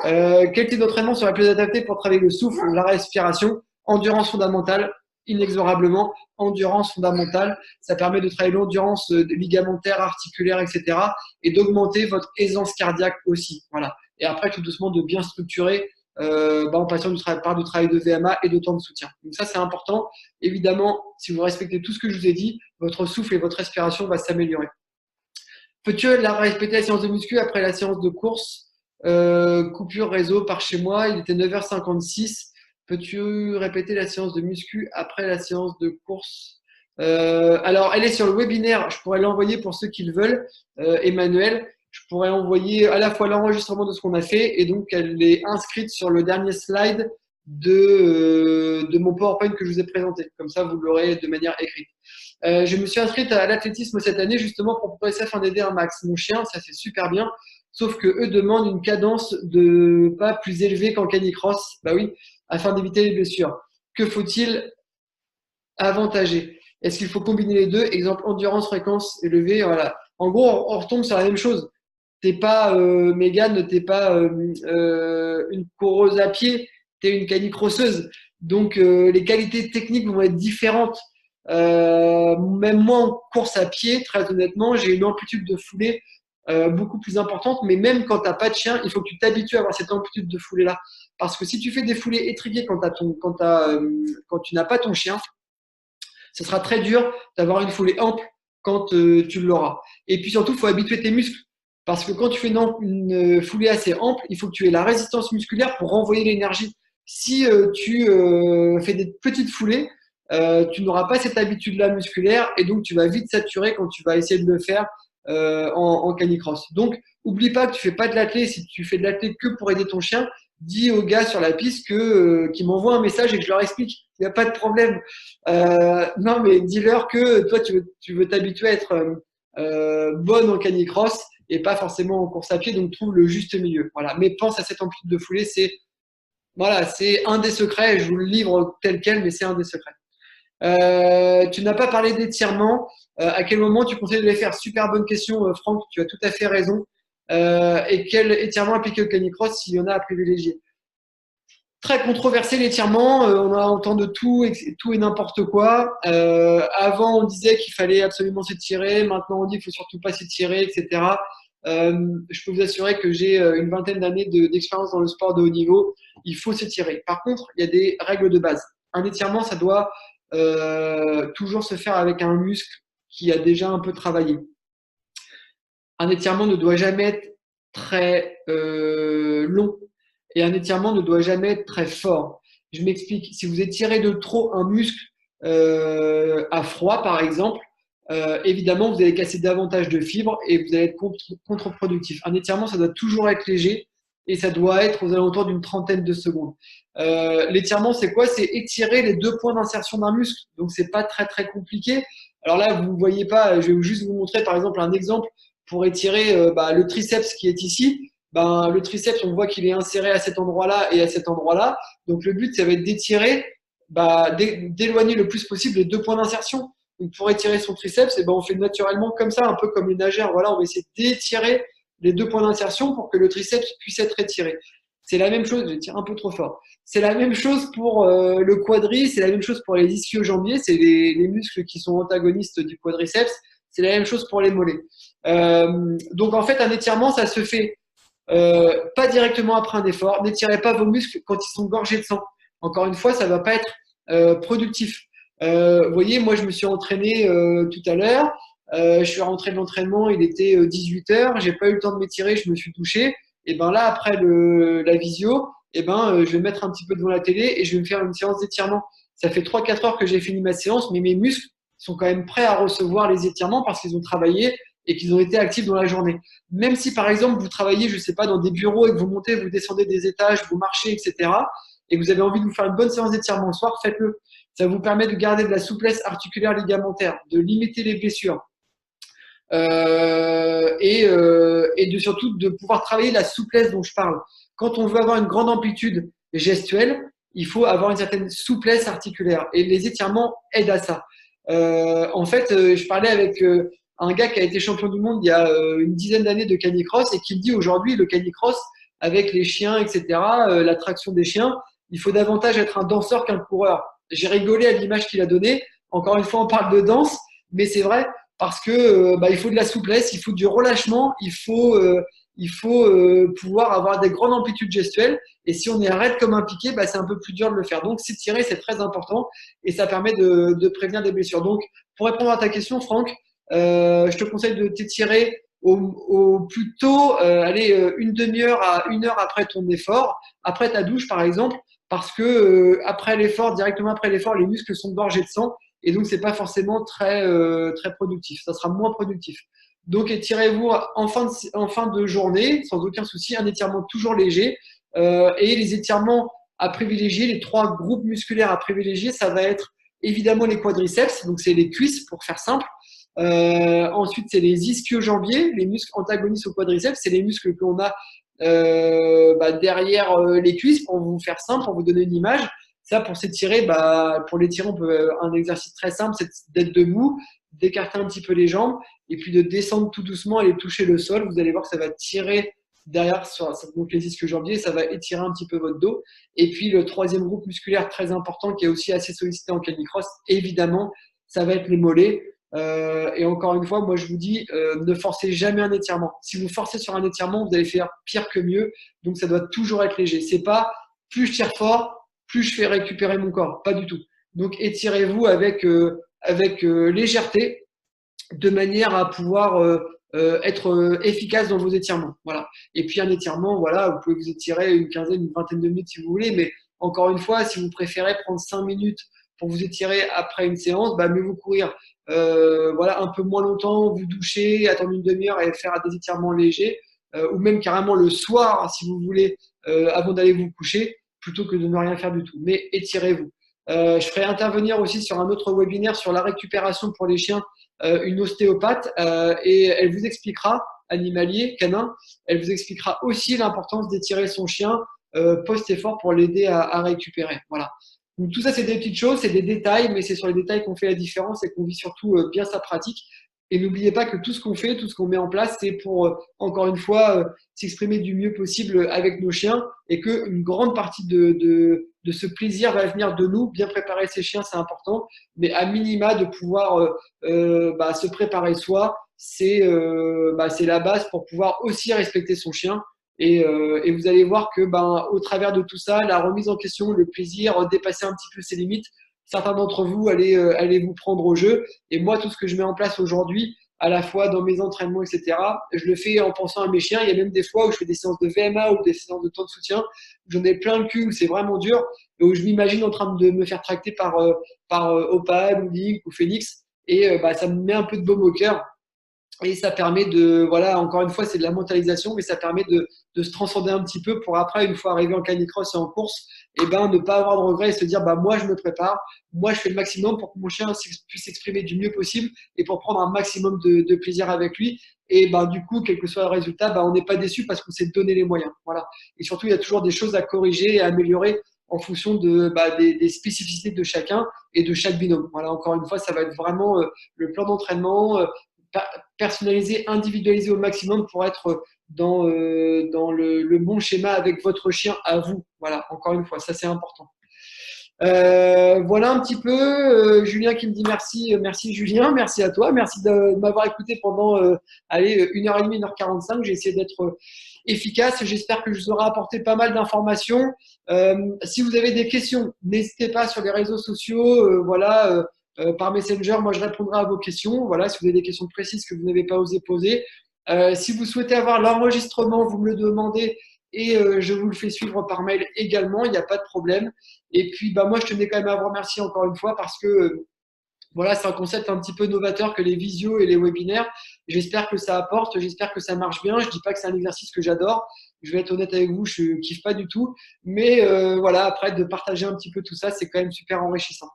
Quel type d'entraînement serait plus adapté pour travailler le souffle, la respiration? Endurance fondamentale, inexorablement. Endurance fondamentale, ça permet de travailler l'endurance ligamentaire, articulaire, etc. et d'augmenter votre aisance cardiaque aussi. Voilà. Et après, tout doucement, de bien structurer en passant par du travail de VMA et de temps de soutien. Donc ça, c'est important. Évidemment, si vous respectez tout ce que je vous ai dit, votre souffle et votre respiration va s'améliorer. Peux-tu répéter la séance de muscu après la séance de course? Coupure réseau par chez moi, il était 9h56. Peux-tu répéter la séance de muscu après la séance de course? Alors, elle est sur le webinaire, je pourrais l'envoyer pour ceux qui le veulent, Emmanuel. Je pourrais envoyer à la fois l'enregistrement de ce qu'on a fait et donc elle est inscrite sur le dernier slide de mon PowerPoint que je vous ai présenté. Comme ça, vous l'aurez de manière écrite. Je me suis inscrite à l'athlétisme cette année justement pour progresser afin d'aider un max. Mon chien, ça fait super bien, sauf que eux demandent une cadence de pas plus élevée qu'en canicross. Bah oui, afin d'éviter les blessures. Que faut-il avantager? Est-ce qu'il faut combiner les deux? Exemple, endurance, fréquence élevée, voilà. En gros, on retombe sur la même chose. T'es pas Mégane, t'es pas une coureuse à pied, t'es une canicrosseuse. Donc les qualités techniques vont être différentes. Même moi en course à pied, très honnêtement, j'ai une amplitude de foulée beaucoup plus importante. Mais même quand t'as pas de chien, il faut que tu t'habitues à avoir cette amplitude de foulée là. Parce que si tu fais des foulées étriquées quand tu n'as pas ton chien, ce sera très dur d'avoir une foulée ample quand tu l'auras. Et puis surtout, il faut habituer tes muscles. Parce que quand tu fais une foulée assez ample, il faut que tu aies la résistance musculaire pour renvoyer l'énergie. Si tu fais des petites foulées, tu n'auras pas cette habitude-là musculaire et donc tu vas vite saturer quand tu vas essayer de le faire en canicross. Donc, oublie pas que tu fais pas de l'athlé. Si tu fais de l'athlé que pour aider ton chien, dis aux gars sur la piste qu'ils m'envoient un message et que je leur explique. Il n'y a pas de problème. Non, mais dis-leur que toi, tu veux t'habituer à être bonne en canicross et pas forcément en course à pied, donc trouve le juste milieu. Voilà. Mais pense à cette amplitude de foulée, c'est un des secrets, je vous le livre tel quel, mais c'est un des secrets. Tu n'as pas parlé d'étirement. À quel moment tu conseilles de les faire? Super bonne question, Franck, tu as tout à fait raison. Et quel étirement appliqué au canicross s'il y en a à privilégier? Très controversé l'étirement, on entend de tout, tout et n'importe quoi. Avant, on disait qu'il fallait absolument s'étirer, maintenant on dit qu'il faut surtout pas s'étirer, etc. Je peux vous assurer que j'ai une vingtaine d'années d'expérience dans le sport de haut niveau. Il faut s'étirer. Par contre, il y a des règles de base. Un étirement, ça doit toujours se faire avec un muscle qui a déjà un peu travaillé. Un étirement ne doit jamais être très long et un étirement ne doit jamais être très fort. Je m'explique. Si vous étirez de trop un muscle à froid, par exemple, évidemment, vous allez casser davantage de fibres et vous allez être contre-productif. Un étirement, ça doit toujours être léger et ça doit être aux alentours d'une trentaine de secondes. L'étirement, c'est quoi? C'est étirer les deux points d'insertion d'un muscle. Donc, c'est pas très, très compliqué. Alors là, vous ne voyez pas, je vais juste vous montrer par exemple un exemple pour étirer le triceps qui est ici. Le triceps, on voit qu'il est inséré à cet endroit-là et à cet endroit-là. Donc, le but, ça va être d'étirer, d'éloigner le plus possible les deux points d'insertion. Donc, pour étirer son triceps, on fait naturellement comme ça, un peu comme les nageurs. Voilà, on va essayer d'étirer les deux points d'insertion pour que le triceps puisse être étiré. C'est la même chose, je tire un peu trop fort. C'est la même chose pour le quadri, c'est la même chose pour les ischio-jambiers, c'est les muscles qui sont antagonistes du quadriceps. C'est la même chose pour les mollets. Donc en fait, un étirement, ça se fait pas directement après un effort. N'étirez pas vos muscles quand ils sont gorgés de sang. Encore une fois, ça va pas être productif. Vous voyez, moi, je me suis entraîné tout à l'heure. Je suis rentré de l'entraînement, il était 18 h. J'ai pas eu le temps de m'étirer, je me suis touché. Et ben là, après la visio, je vais me mettre un petit peu devant la télé et je vais me faire une séance d'étirement. Ça fait 3-4 heures que j'ai fini ma séance, mais mes muscles sont quand même prêts à recevoir les étirements parce qu'ils ont travaillé et qu'ils ont été actifs dans la journée. Même si, par exemple, vous travaillez, je sais pas, dans des bureaux et que vous montez, vous descendez des étages, vous marchez, etc., et que vous avez envie de vous faire une bonne séance d'étirement le soir, faites-le. Ça vous permet de garder de la souplesse articulaire ligamentaire, de limiter les blessures et de surtout de pouvoir travailler la souplesse dont je parle. Quand on veut avoir une grande amplitude gestuelle, il faut avoir une certaine souplesse articulaire et les étirements aident à ça. En fait, je parlais avec un gars qui a été champion du monde il y a une dizaine d'années de canicross et qui me dit aujourd'hui le canicross avec les chiens, etc., la traction des chiens, il faut davantage être un danseur qu'un coureur. J'ai rigolé à l'image qu'il a donnée. Encore une fois, on parle de danse, mais c'est vrai parce que il faut de la souplesse, il faut du relâchement, il faut pouvoir avoir des grandes amplitudes gestuelles. Et si on est raide comme un piqué, c'est un peu plus dur de le faire. Donc s'étirer, c'est très important et ça permet de prévenir des blessures. Donc pour répondre à ta question, Franck, je te conseille de t'étirer au plus tôt, une demi-heure à 1 heure après ton effort, après ta douche par exemple, parce que après l'effort, directement après l'effort, les muscles sont gorgés de sang et donc c'est pas forcément très productif. Ça sera moins productif. Donc étirez-vous en fin de journée, sans aucun souci, un étirement toujours léger et les étirements à privilégier, les 3 groupes musculaires à privilégier, ça va être évidemment les quadriceps, donc c'est les cuisses pour faire simple. Ensuite, c'est les ischio-jambiers, les muscles antagonistes au quadriceps, c'est les muscles que l'on a derrière les cuisses, pour vous faire simple, pour vous donner une image. Ça, pour s'étirer, pour l'étirer, on peut un exercice très simple, c'est d'être debout, d'écarter un petit peu les jambes et puis de descendre tout doucement et toucher le sol. Vous allez voir que ça va tirer derrière donc les ischio-jambiers, ça va étirer un petit peu votre dos. Et puis le troisième groupe musculaire très important qui est aussi assez sollicité en canicross, évidemment, ça va être les mollets. Et encore une fois, moi je vous dis, ne forcez jamais un étirement. Si vous forcez sur un étirement, vous allez faire pire que mieux. Donc ça doit toujours être léger. C'est pas plus je tire fort, plus je fais récupérer mon corps. Pas du tout. Donc étirez-vous avec légèreté, de manière à pouvoir être efficace dans vos étirements. Voilà. Et puis un étirement, voilà, vous pouvez vous étirer une quinzaine, une vingtaine de minutes si vous voulez, mais encore une fois, si vous préférez prendre 5 minutes pour vous étirer après une séance, mieux vous courir un peu moins longtemps, vous doucher, attendre une demi-heure et faire des étirements légers, ou même carrément le soir, si vous voulez, avant d'aller vous coucher, plutôt que de ne rien faire du tout. Mais étirez-vous. Je ferai intervenir aussi sur un autre webinaire sur la récupération pour les chiens une ostéopathe et elle vous expliquera, animalier, canin, elle vous expliquera aussi l'importance d'étirer son chien post-effort pour l'aider à récupérer. Voilà. Donc tout ça, c'est des petites choses, c'est des détails, mais c'est sur les détails qu'on fait la différence et qu'on vit surtout bien sa pratique. Et n'oubliez pas que tout ce qu'on fait, tout ce qu'on met en place, c'est pour, encore une fois, s'exprimer du mieux possible avec nos chiens et qu'une grande partie de ce plaisir va venir de nous. Bien préparer ses chiens, c'est important, mais à minima de pouvoir se préparer soi, c'est la base pour pouvoir aussi respecter son chien. Et vous allez voir que au travers de tout ça, la remise en question, le plaisir, dépasser un petit peu ses limites, certains d'entre vous allez vous prendre au jeu. Et moi, tout ce que je mets en place aujourd'hui, à la fois dans mes entraînements, etc., je le fais en pensant à mes chiens. Il y a même des fois où je fais des séances de VMA ou des séances de temps de soutien, où j'en ai plein le cul, où c'est vraiment dur, et où je m'imagine en train de me faire tracter par Opal ou Link ou Phoenix. Et ça me met un peu de baume au cœur. Et ça permet de, voilà, encore une fois, c'est de la mentalisation, mais ça permet de se transcender un petit peu pour après, une fois arrivé en canicross et en course, ne pas avoir de regrets et se dire, moi, je me prépare, moi, je fais le maximum pour que mon chien puisse s'exprimer du mieux possible et pour prendre un maximum de plaisir avec lui. Et du coup, quel que soit le résultat, on n'est pas déçu parce qu'on s'est donné les moyens. Voilà. Et surtout, il y a toujours des choses à corriger et à améliorer en fonction des spécificités de chacun et de chaque binôme. Voilà, encore une fois, ça va être vraiment le plan d'entraînement personnalisé, individualisé au maximum pour être dans le bon schéma avec votre chien à vous. Voilà, encore une fois, ça c'est important. Voilà un petit peu. Julien qui me dit merci. Merci Julien, merci à toi. Merci de m'avoir écouté pendant 1h30, 1h45. J'ai essayé d'être efficace. J'espère que je vous aurai apporté pas mal d'informations. Si vous avez des questions, n'hésitez pas sur les réseaux sociaux. Par Messenger, moi je répondrai à vos questions. Voilà, si vous avez des questions précises que vous n'avez pas osé poser. Si vous souhaitez avoir l'enregistrement, vous me le demandez et je vous le fais suivre par mail également, il n'y a pas de problème. Et puis moi je tenais quand même à vous remercier encore une fois parce que voilà, c'est un concept un petit peu novateur que les visios et les webinaires. J'espère que ça apporte, j'espère que ça marche bien. Je dis pas que c'est un exercice que j'adore. Je vais être honnête avec vous, je kiffe pas du tout. Mais voilà, après de partager un petit peu tout ça, c'est quand même super enrichissant.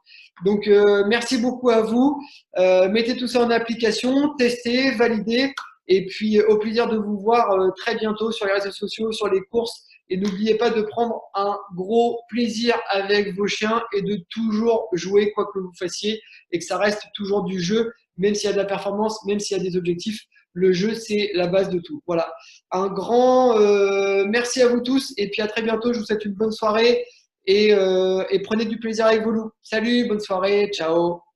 Donc merci beaucoup à vous. Mettez tout ça en application, testez, validez. Et puis au plaisir de vous voir très bientôt sur les réseaux sociaux, sur les courses. Et n'oubliez pas de prendre un gros plaisir avec vos chiens et de toujours jouer quoi que vous fassiez et que ça reste toujours du jeu, même s'il y a de la performance, même s'il y a des objectifs. Le jeu, c'est la base de tout. Voilà. Un grand merci à vous tous et puis à très bientôt. Je vous souhaite une bonne soirée et prenez du plaisir avec vos loups. Salut, bonne soirée, ciao.